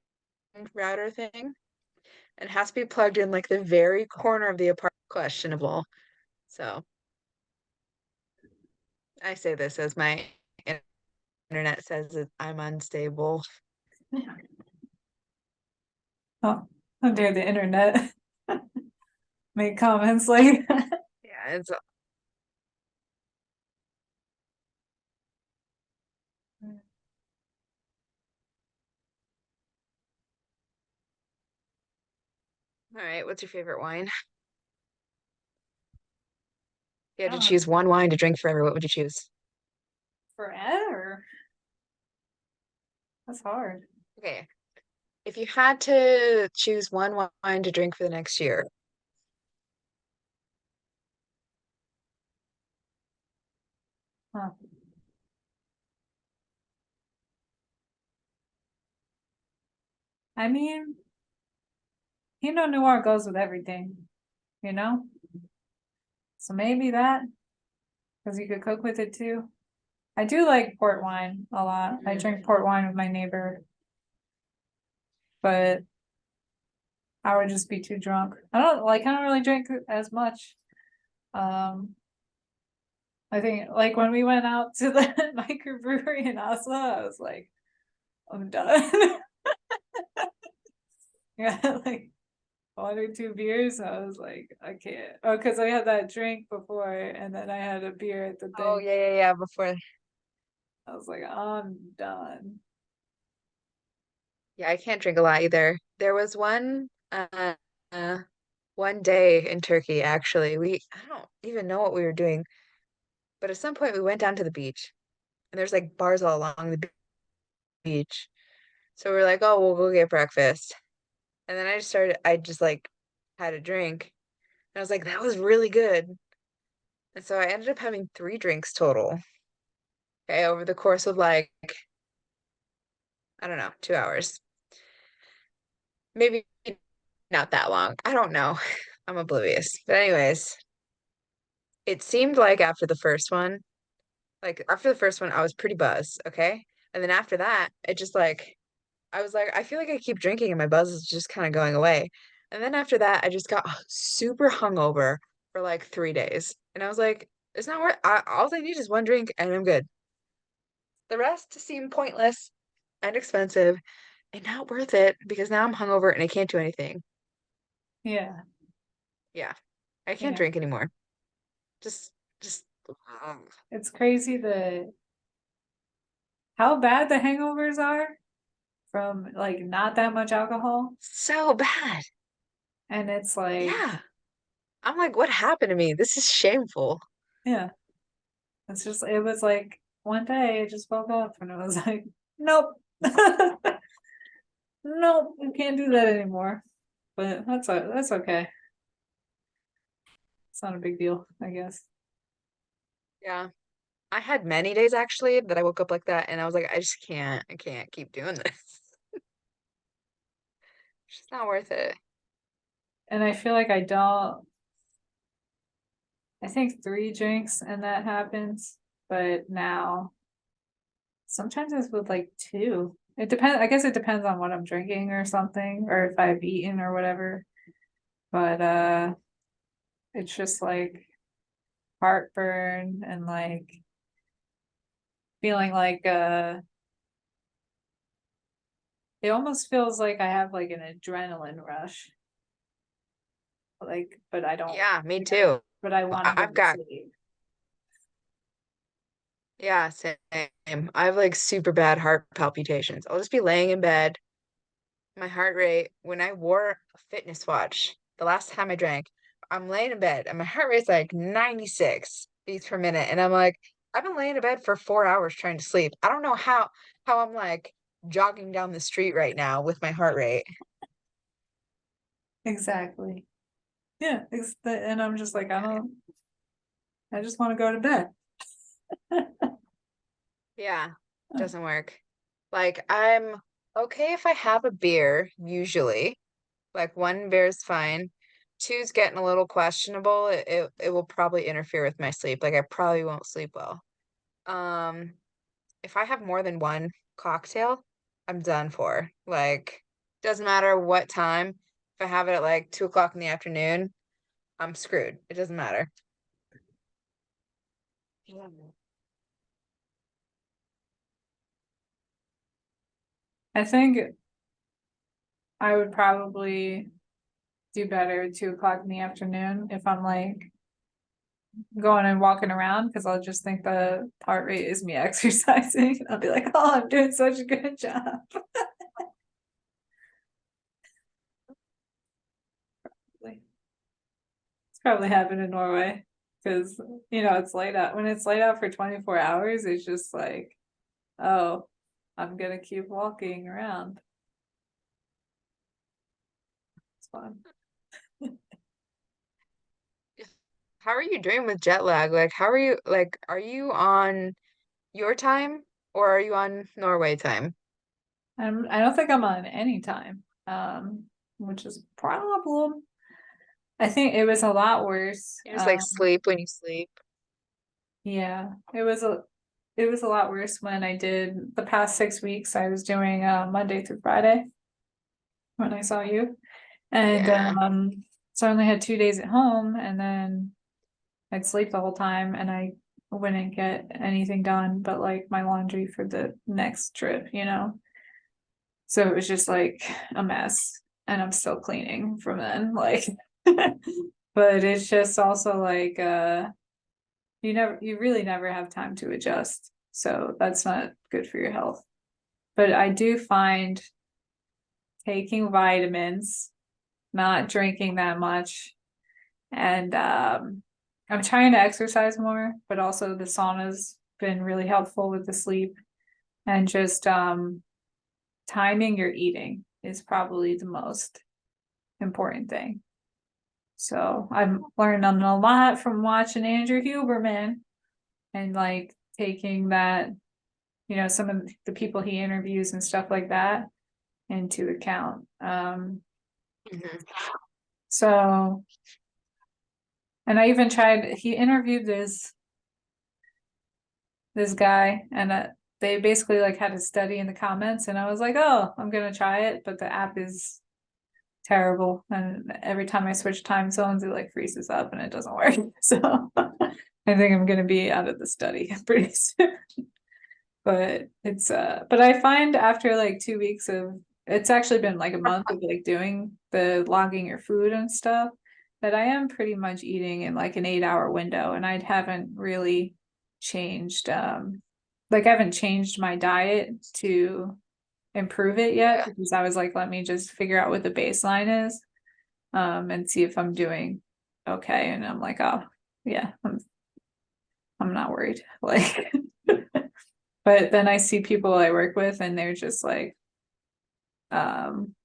router thing and it has to be plugged in like the very corner of the apartment. Questionable. So I say this as my internet says that I'm unstable. Oh, how dare the internet make comments like that. Yeah, it's all right. What's your favorite wine? If you had to Oh, choose one wine to drink forever, what would you choose? forever. That's hard. Okay. If you had to choose one wine to drink for the next year, Huh. I mean, Noir goes with everything, you know? So maybe that, because you could cook with it too. I do like port wine a lot. I mm, drink port wine with my neighbor, but I would just be too drunk. I don't really drink as much. Um, I think like when we went out to the microbrewery in Oslo, I was like, I'm done. Yeah, like one or two beers. I was like, I can't. Oh, because I had that drink before, and then I had a beer at the oh thing. yeah, before. I was like, I'm done. Yeah, I can't drink a lot either. There was uh one day in Turkey actually. I don't even know what we were doing, but at some point we went down to the beach and there's like bars all along the beach. So we are like, "Oh, we'll go get breakfast." And then I just like had a drink. And I was like, "That was really good." And so I ended up having three drinks total, okay, over the course of like, I don't know, 2 hours. Maybe not that long. I don't know. I'm oblivious. But anyways, it seemed like after the first one, I was pretty buzzed, okay? And then after that, it just like I was like, I feel like I keep drinking and my buzz is just kind of going away. And then after that, I just got super hungover for like 3 days. And I was like, it's not worth all I need is one drink and I'm good. The rest seemed pointless and expensive and not worth it because now I'm hungover and I can't do anything. Yeah, Yeah. I can't yeah. drink anymore. Just just It's crazy how bad the hangovers are from like not that much alcohol. so bad. And it's like, Yeah. I'm like, what happened to me? This is shameful. yeah, it was like one day I just woke up and it was like, nope, nope, you can't do that anymore. but that's okay. It's not a big deal, I guess. Yeah. I had many days actually that I woke up like that and I was like, I can't keep doing this. It's just not worth it. And I feel like I don't, I think 3 drinks and that happens, but now sometimes it's with like two. It depends, I guess it depends on what I'm drinking or something, or if I've eaten or whatever. But it's just like heartburn and like feeling like it almost feels like I have like an adrenaline rush. Like, but I don't, Yeah, me too. but I want to go I've to got, sleep. yeah, same. I have like super bad heart palpitations. I'll just be laying in bed. My heart rate, when I wore a fitness watch, the last time I drank, I'm laying in bed and my heart rate's like 96 beats per minute. And I'm like, I've been laying in bed for 4 hours trying to sleep. I don't know how I'm like jogging down the street right now with my heart rate. Exactly. Yeah. And I'm just like, I just want to go to bed. Yeah, doesn't work. Like I'm okay if I have a beer, usually. Like one beer is fine. Two's getting a little questionable. It will probably interfere with my sleep. Like I probably won't sleep well. Um, if I have more than one cocktail, I'm done for. Like, doesn't matter what time. If I have it at like 2 o'clock in the afternoon, I'm screwed. It doesn't matter. Yeah. I think I would probably do better at 2 o'clock in the afternoon if I'm like going and walking around because I'll just think the heart rate is me exercising. I'll be like, oh, I'm doing such a good job. It's probably happened in Norway because it's light out. When it's light out for 24 hours, it's just like, oh, I'm gonna keep walking around. It's fun. How are you doing with jet lag? Like, how are you, like, are you on your time or are you on Norway time? I don't think I'm on any time, which is a problem. I think it was a lot worse. You just like sleep when you sleep. Yeah, it was a lot worse when I did the past 6 weeks. I was doing Monday through Friday when I saw you, and Yeah. so I only had 2 days at home, and then I'd sleep the whole time, and I wouldn't get anything done but like my laundry for the next trip. So it was just like a mess, and I'm still cleaning from then, like, but it's just also like you really never have time to adjust. So that's not good for your health. But I do find taking vitamins, not drinking that much, and I'm trying to exercise more, but also the sauna's been really helpful with the sleep, and just timing your eating is probably the most important thing. So I've learned a lot from watching Andrew Huberman and like taking that, some of the people he interviews and stuff like that into account. Mhm. So, and I even tried, he interviewed this guy, and they basically like had a study in the comments, and I was like, oh, I'm gonna try it, but the app is terrible, and every time I switch time zones, it like freezes up and it doesn't work. So I think I'm gonna be out of the study pretty soon. But I find after like 2 weeks of, it's actually been like a month of like doing the logging your food and stuff, that I am pretty much eating in like an 8 hour window, and I haven't really changed like I haven't changed my diet to improve it yet, Yeah. because I was like, let me just figure out what the baseline is, and see if I'm doing okay. And I'm like, oh yeah, I'm not worried. Like, but then I see people I work with and they're just like, um,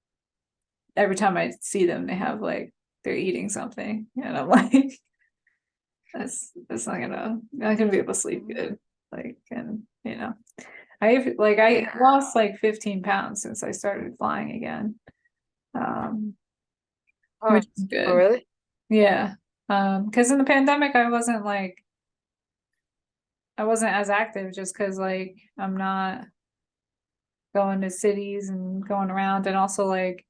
every time I see them, they have like they're eating something, and I'm like, that's not gonna be able to sleep Mhm. good. Like, and I Yeah. lost like 15 pounds since I started flying again, um, Oh, which is oh, good. really? Yeah. Because in the pandemic, I wasn't as active just because like I'm not going to cities and going around, and also like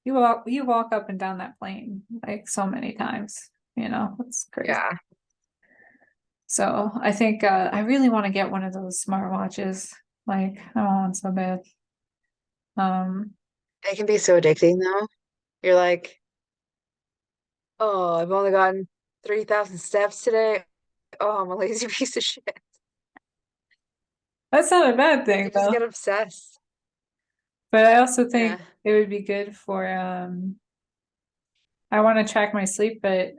you walk up and down that plane like so many times, it's crazy. Yeah. So I think I really want to get one of those smartwatches. Like I want one so bad. Um, It can be so addicting though. You're like, oh, I've only gotten 3,000 steps today. Oh, I'm a lazy piece of shit. that's not a bad Like thing you just though. get obsessed. But I also Yeah. think it would be good for I want to track my sleep, but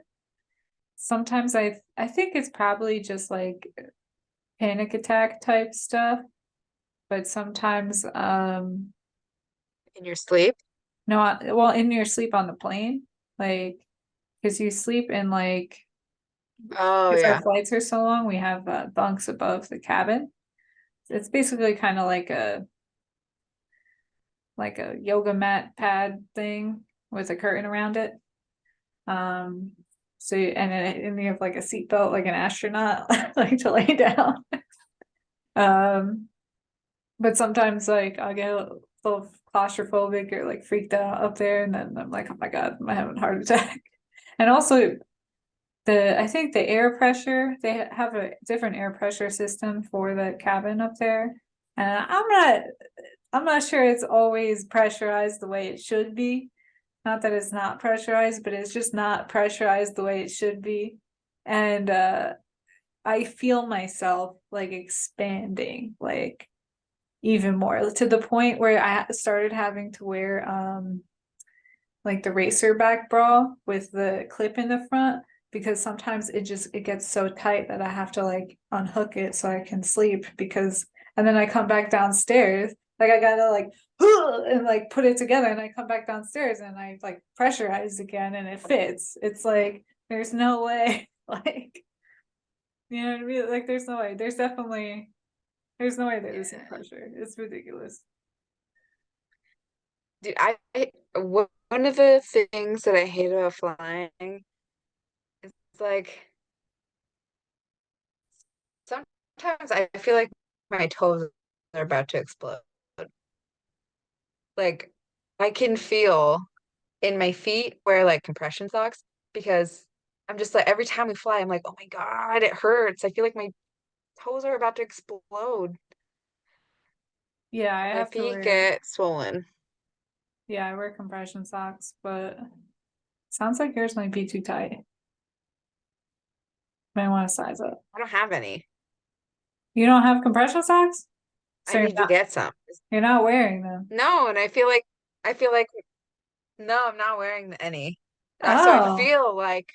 sometimes I think it's probably just like panic attack type stuff, but sometimes In your sleep. no, well, in your sleep on the plane, like because you sleep in like Oh because our yeah. flights are so long, we have bunks above the cabin. It's basically kind of like a yoga mat pad thing with a curtain around it. Um, and you have like a seatbelt, like an astronaut, like to lay down. Um, but sometimes like I'll get a little claustrophobic or like freaked out up there, and then I'm like, oh my God, I'm having a heart attack. And also I think the air pressure, they have a different air pressure system for the cabin up there. And I'm not sure it's always pressurized the way it should be. Not that it's not pressurized, but it's just not pressurized the way it should be. And I feel myself like expanding like even more to the point where I started having to wear like the racer back bra with the clip in the front, because sometimes it gets so tight that I have to like unhook it so I can sleep, because and then I come back downstairs, like I gotta like and like put it together, and I come back downstairs and I like pressurize again and it fits. It's like there's no way like you know what I mean? Like there's no way. There's no way they're the same Yeah. pressure. It's ridiculous. Dude, one of the things that I hate about flying is like sometimes I feel like my toes are about to explode. Like I can feel in my feet wear like compression socks because I'm just like every time we fly, I'm like, oh my God, it hurts. I feel like my toes are about to explode. Yeah, I My have to feet wear get swollen. yeah, I wear compression socks, but sounds like yours might be too tight. Might want to size up. I don't have any. You don't have compression socks? I So need to get some. you're not wearing them. No, and I feel like no, I'm not wearing any. So I Oh. feel like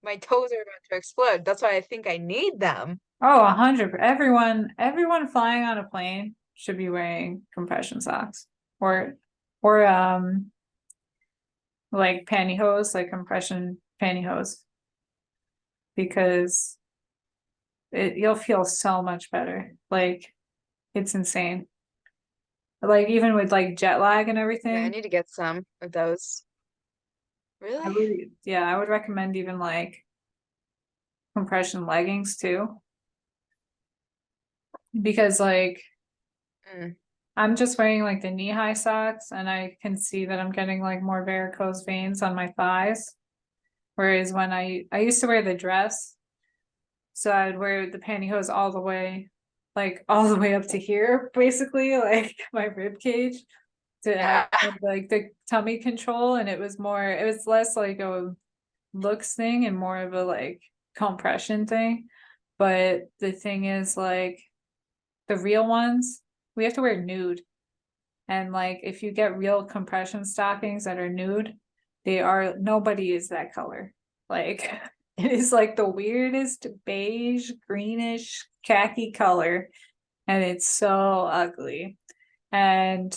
my toes are about to explode. That's why I think I need them. Oh, 100. Everyone flying on a plane should be wearing compression socks or like pantyhose, like compression pantyhose, because you'll feel so much better. Like it's insane. Like even with like jet lag and Yeah, I everything, need to get some of those. I Really? would yeah, I would recommend even like compression leggings too, because like Mm. I'm just wearing like the knee-high socks and I can see that I'm getting like more varicose veins on my thighs. Whereas when I used to wear the dress, so I'd wear the pantyhose all the way, like all the way up to here, basically, like my rib cage to have Yeah. like the tummy control, and it was less like a looks thing and more of a like compression thing. But the thing is like the real ones, we have to wear nude. And like if you get real compression stockings that are nude, nobody is that color. Like it is like the weirdest beige, greenish, khaki color. And it's so ugly. And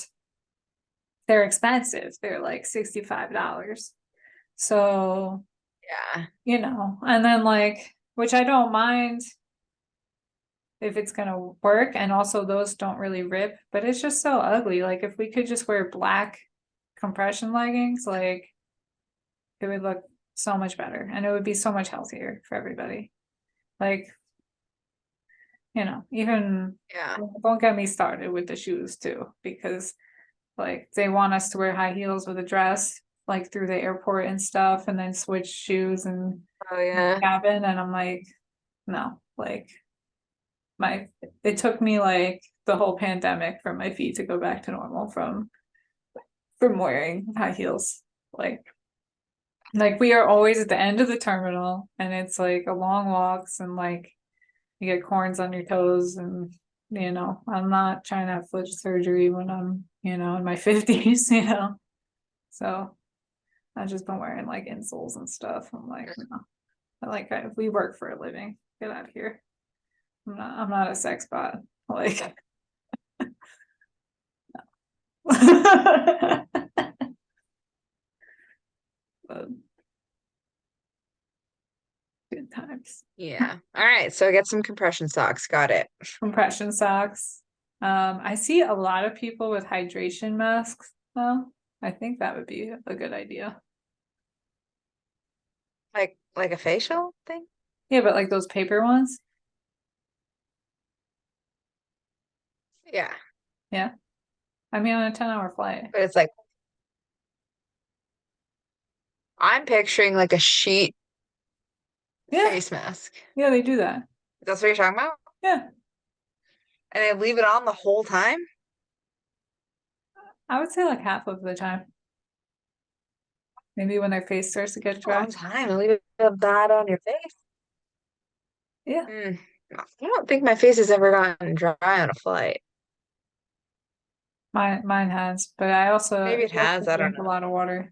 they're expensive. They're like $65. So, Yeah. and then like, which I don't mind if it's gonna work, and also those don't really rip, but it's just so ugly. Like if we could just wear black compression leggings, like it would look so much better and it would be so much healthier for everybody. Like, even Yeah. don't get me started with the shoes too, because like they want us to wear high heels with a dress, like through the airport and stuff, and then switch shoes and Oh yeah. cabin. And I'm like, no, like my it took me like the whole pandemic for my feet to go back to normal from wearing high heels. Like we are always at the end of the terminal and it's like a long walks and like you get corns on your toes and I'm not trying to have foot surgery when I'm, in my 50s, So I've just been wearing like insoles and stuff. I'm like, no. We work for a living. Get out of here. I'm not a sex bot. Like but good times. Yeah. All right. So get some compression socks. Got it. Compression socks. I see a lot of people with hydration masks though. I think that would be a good idea. Like a facial thing? Yeah, but like those paper ones. Yeah. Yeah. I mean on a 10-hour flight. But it's like I'm picturing like a sheet Yeah. face mask. Yeah, they do that. That's what you're talking about? Yeah. And they leave it on the whole time? I would say like half of the time. Maybe when their face starts to get A long dry. time to leave that on your face. Yeah. Hmm. I don't think my face has ever gotten dry on a flight. Mine has, but I also Maybe it you have has. to I don't drink a know. lot of water.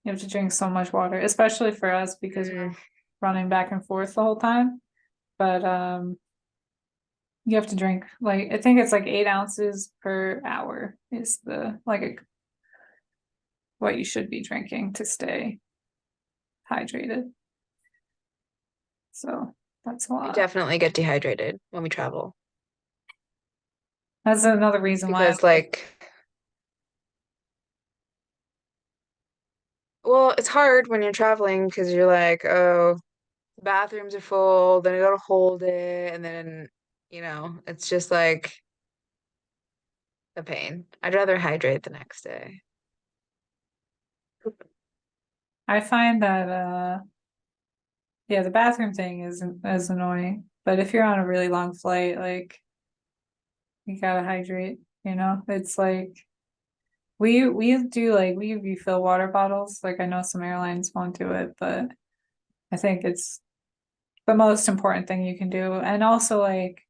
You have to drink so much water, especially for us because we're Mm, running back and forth the whole time. But you have to drink like I think it's like 8 ounces per hour is the what you should be drinking to stay hydrated. So that's a we lot. definitely get dehydrated when we travel That's another reason why because, like, well, it's hard when you're traveling because you're like, oh, the bathrooms are full, then you gotta hold it, and then, it's just like a pain. I'd rather hydrate the next day. I find that yeah, the bathroom thing isn't as annoying. But if you're on a really long flight, like you gotta hydrate, It's like we do like we refill water bottles. Like I know some airlines won't do it, but I think it's the most important thing you can do. And also like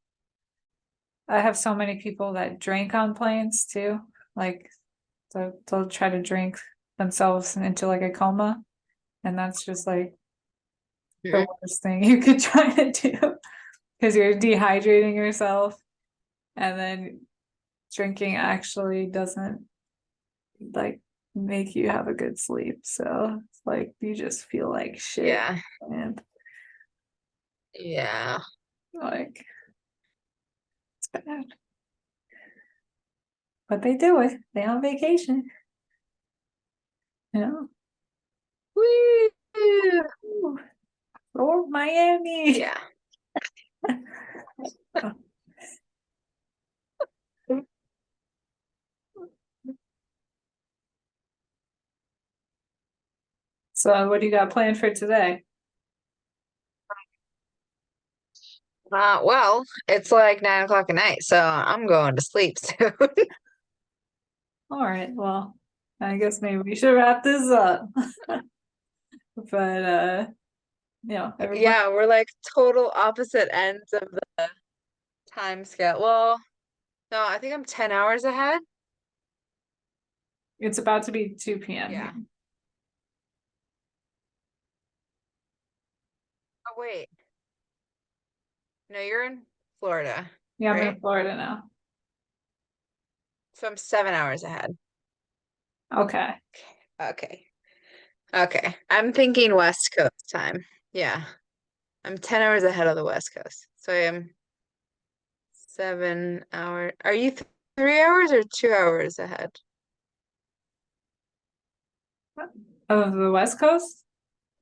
I have so many people that drink on planes too. Like they'll try to drink themselves into like a coma. And that's just like the Mm-mm. worst thing you could try to do because you're dehydrating yourself and then drinking actually doesn't like make you have a good sleep. So it's like you just feel like shit Yeah, and yeah. like it's bad. But they do it. They on vacation, you know. Woo! Ooh, or Miami. Yeah. So what do you got planned for today? Well, it's like 9 o'clock at night, so I'm going to sleep soon. All right, well, I guess maybe we should wrap this up. But everybody, Yeah, we're like total opposite ends of the time scale. Well, no, I think I'm 10 hours ahead. it's about to be 2 p.m. here. Yeah. Oh, wait. No, you're in Florida, Yeah, I'm in right? Florida now. So I'm 7 hours ahead. Okay. Okay. Okay. I'm thinking West Coast time. Yeah. I'm 10 hours ahead of the West Coast. So I am 7 hours. Are you 3 hours or 2 hours ahead Of the West Coast,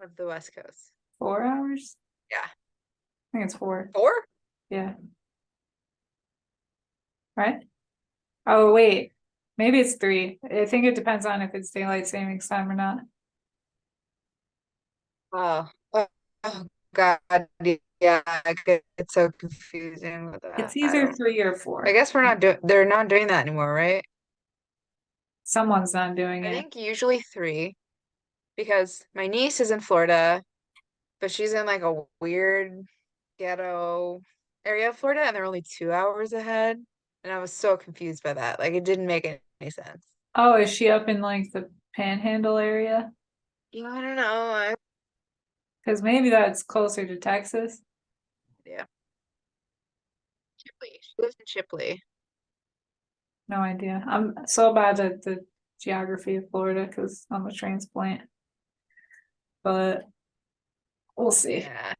of the West Coast? 4 hours? Yeah. I think it's four. 4? Yeah. Right? Oh, wait. Maybe it's three. I think it depends on if it's daylight savings time or not. Oh, oh God. Yeah, I get it's so confusing with It's that. either three or I four. guess they're not doing that anymore, right? Someone's not doing I it. think usually 3 because my niece is in Florida, but she's in like a weird ghetto area of Florida and they're only 2 hours ahead. And I was so confused by that. Like it didn't make any sense. Oh, is she up in like the Panhandle area? Yeah, I don't know. Because maybe that's closer to Texas. Yeah. Chipley. She lives in Chipley. No idea. I'm so bad at the geography of Florida because I'm a transplant, but we'll see. Yeah.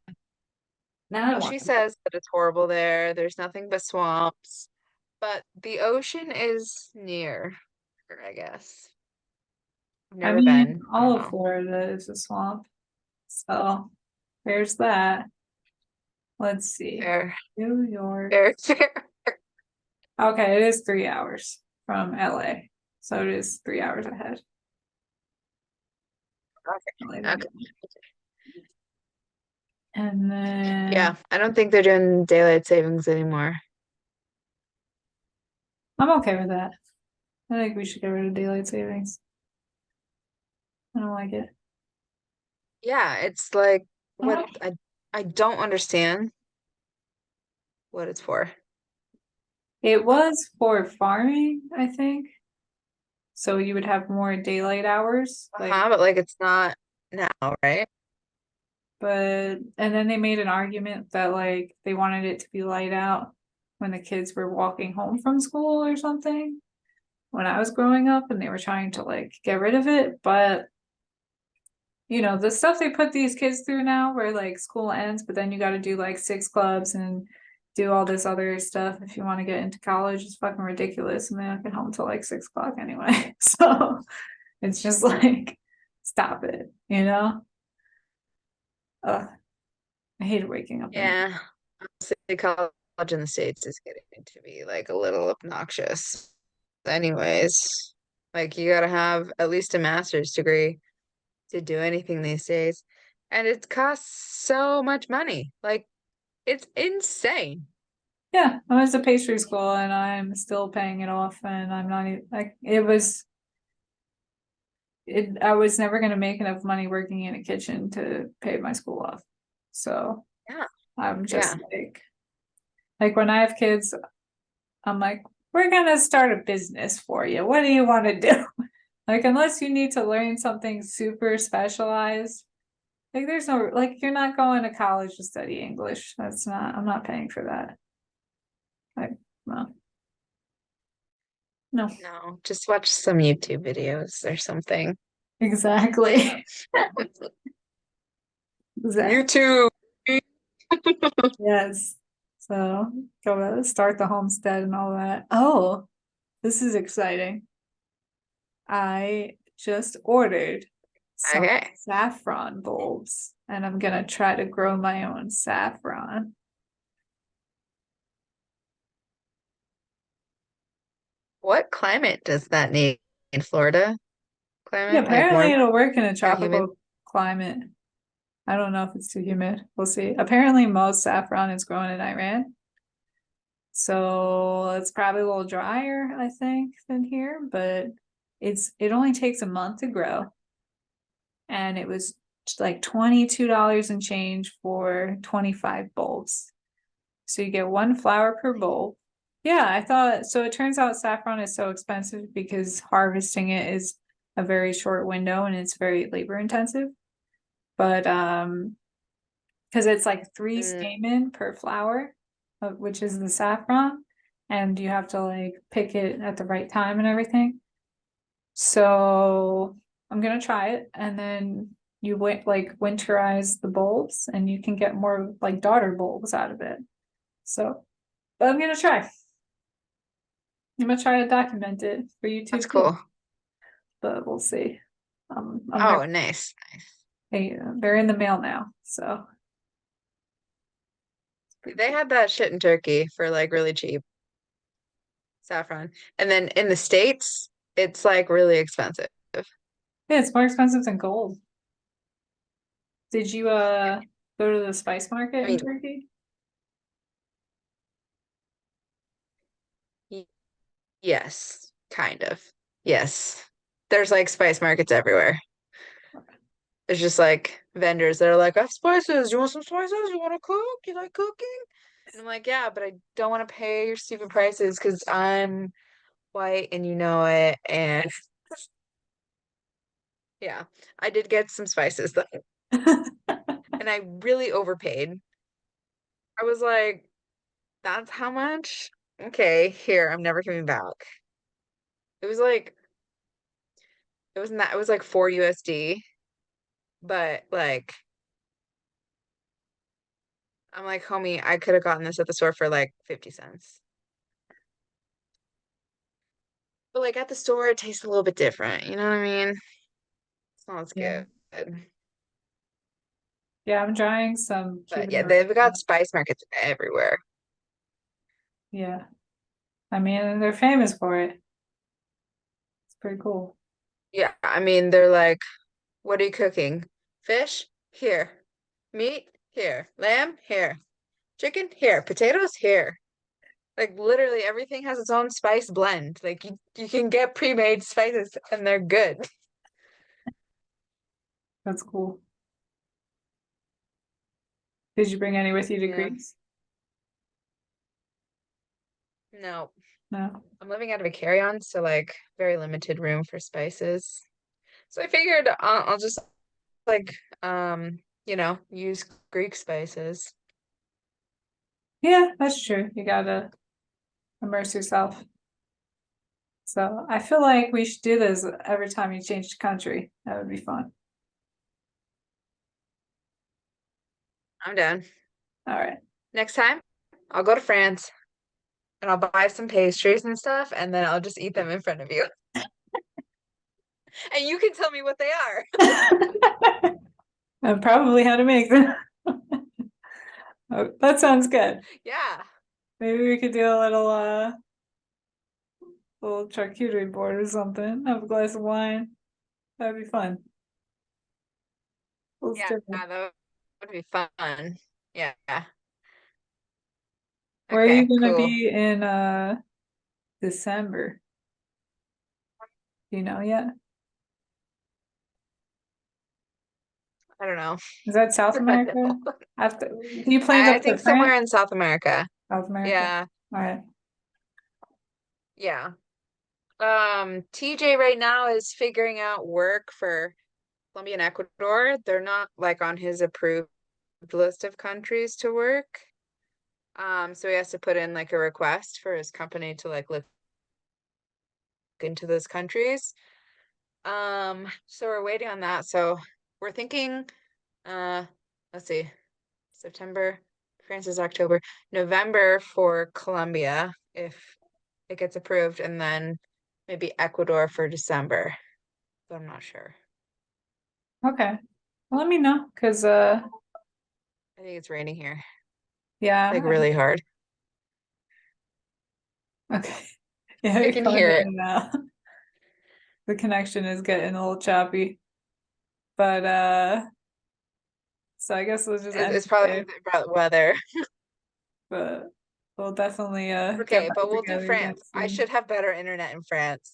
Now I Well, want. she says that it's horrible there. There's nothing but swamps, but the ocean is near her, I guess. I've I never mean, been. I don't all of know. Florida is a swamp, so there's that. Let's see. Fair, New York. fair, fair. Okay, it is 3 hours from LA, so it is 3 hours ahead. Okay, okay. And then Yeah, I don't think they're doing daylight savings anymore. I'm okay with that. I think we should get rid of daylight savings. I don't like it. Yeah, it's like what Uh, I don't understand what it's for. It was for farming, I think. So you would have more daylight hours, like, Uh-huh, but like it's not now, right? but, and then they made an argument that like they wanted it to be light out when the kids were walking home from school or something when I was growing up and they were trying to like get rid of it. But the stuff they put these kids through now where like school ends, but then you got to do like six clubs and do all this other stuff if you want to get into college is fucking ridiculous. And they don't get home till like 6 o'clock anyway. So it's just like, stop it, you know? Ugh, I hated waking up in. Yeah. Honestly, college in the States is getting to be like a little obnoxious. Anyways, like you gotta have at least a master's degree to do anything these days. And it costs so much money. Like it's insane. Yeah, I went to pastry school and I'm still paying it off and I'm not even like I was never gonna make enough money working in a kitchen to pay my school off. So Yeah. I'm just Yeah. like when I have kids, I'm like, we're gonna start a business for you. What do you want to do? Like, unless you need to learn something super specialized, like there's no like you're not going to college to study English. I'm not paying for that. Like, no, no, No, just watch some YouTube videos or something. exactly. Exactly. YouTube. Yes. So go to start the homestead and all that. Oh, this is exciting. I just ordered some Okay. saffron bulbs and I'm gonna try to grow my own saffron. What climate does that need in Florida? Yeah, Climate? Like apparently more it'll work in a more humid? tropical climate. I don't know if it's too humid. We'll see. Apparently most saffron is grown in Iran. So it's probably a little drier, I think, than here, but it only takes a month to grow. And it was like $22 and change for 25 bulbs. So you get one flower per bulb. Yeah, I thought so. It turns out saffron is so expensive because harvesting it is a very short window and it's very labor intensive. But because it's like three Mm, stamen per flower, which is the saffron, and you have to like pick it at the right time and everything. So I'm gonna try it, and then you wait like winterize the bulbs, and you can get more like daughter bulbs out of it. So, but I'm gonna try. I'm gonna try to document it for That's YouTube too, cool. but we'll see. I'm gonna. Oh, nice. Nice. They're in the mail now, so it's pretty They cool. had that shit in Turkey for like really cheap saffron. And then in the States, it's like really expensive. Yeah, it's more expensive than gold. Did you go to the spice market I in mean, Turkey? y yes, kind of. Yes. There's like spice markets everywhere. There's just like vendors that are like, I have spices. You want some spices? You want to cook? You like cooking? And I'm like, yeah, but I don't want to pay your stupid prices because I'm white and you know it. And yeah, I did get some spices though, and I really overpaid. I was like, that's how much? Okay, here, I'm never coming back. It was like, it wasn't that, it was like 4 USD, but like, I'm like, homie, I could have gotten this at the store for like 50 cents. But like at the store, it tastes a little bit different. You know what I mean? It's not as Yeah. good. Yeah, I'm trying some But yeah, Culinary. they've got spice markets everywhere. Yeah. I mean, they're famous for it. It's pretty cool. Yeah, I mean, they're like, what are you cooking? Fish? Here. Meat? Here. Lamb? Here. Chicken? Here. Potatoes? Here. Like literally everything has its own spice blend. Like you can get pre-made spices and they're good. That's cool. Did you bring any with you to Yeah. Greece? No. No. I'm living out of a carry-on, so like very limited room for spices. So I figured I'll just like use Greek spices. Yeah, that's true. You gotta immerse yourself. So I feel like we should do this every time you change the country. That would be fun. I'm down. All right. Next time, I'll go to France and I'll buy some pastries and stuff, and then I'll just eat them in front of you. And you can tell me what they are. And probably how to make them. Oh, that sounds good. Yeah. Maybe we could do a little charcuterie board or something. Have a glass of wine. That'd be fun. Let's Yeah, do it. that would be fun. Yeah. Where are you Okay, gonna cool. be in December? Do you know yet? I don't know. Is that South I America? know. After, do you plan to I think put somewhere France? in South America. South America. Yeah. All right. Yeah. TJ right now is figuring out work for Colombia and Ecuador. They're not like on his approved list of countries to work. So he has to put in like a request for his company to like look into those countries. So we're waiting on that. So we're thinking, uh, let's see, September, France is October, November for Colombia if it gets approved, and then maybe Ecuador for December, but I'm not sure. Okay. Well, let me know, cause I think it's raining here, like yeah. really hard. Okay. Yeah, I you're can going hear in it. and out. The connection is getting a little choppy. But so I guess we'll just end It's it probably there. the weather. But we'll definitely get Okay, back but we'll do together again France. I soon. should have better internet in France.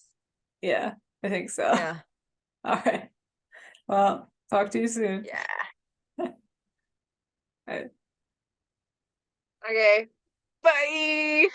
Yeah, I think so. Yeah. All right. Well, talk to you soon. Yeah. Bye. Okay. Bye.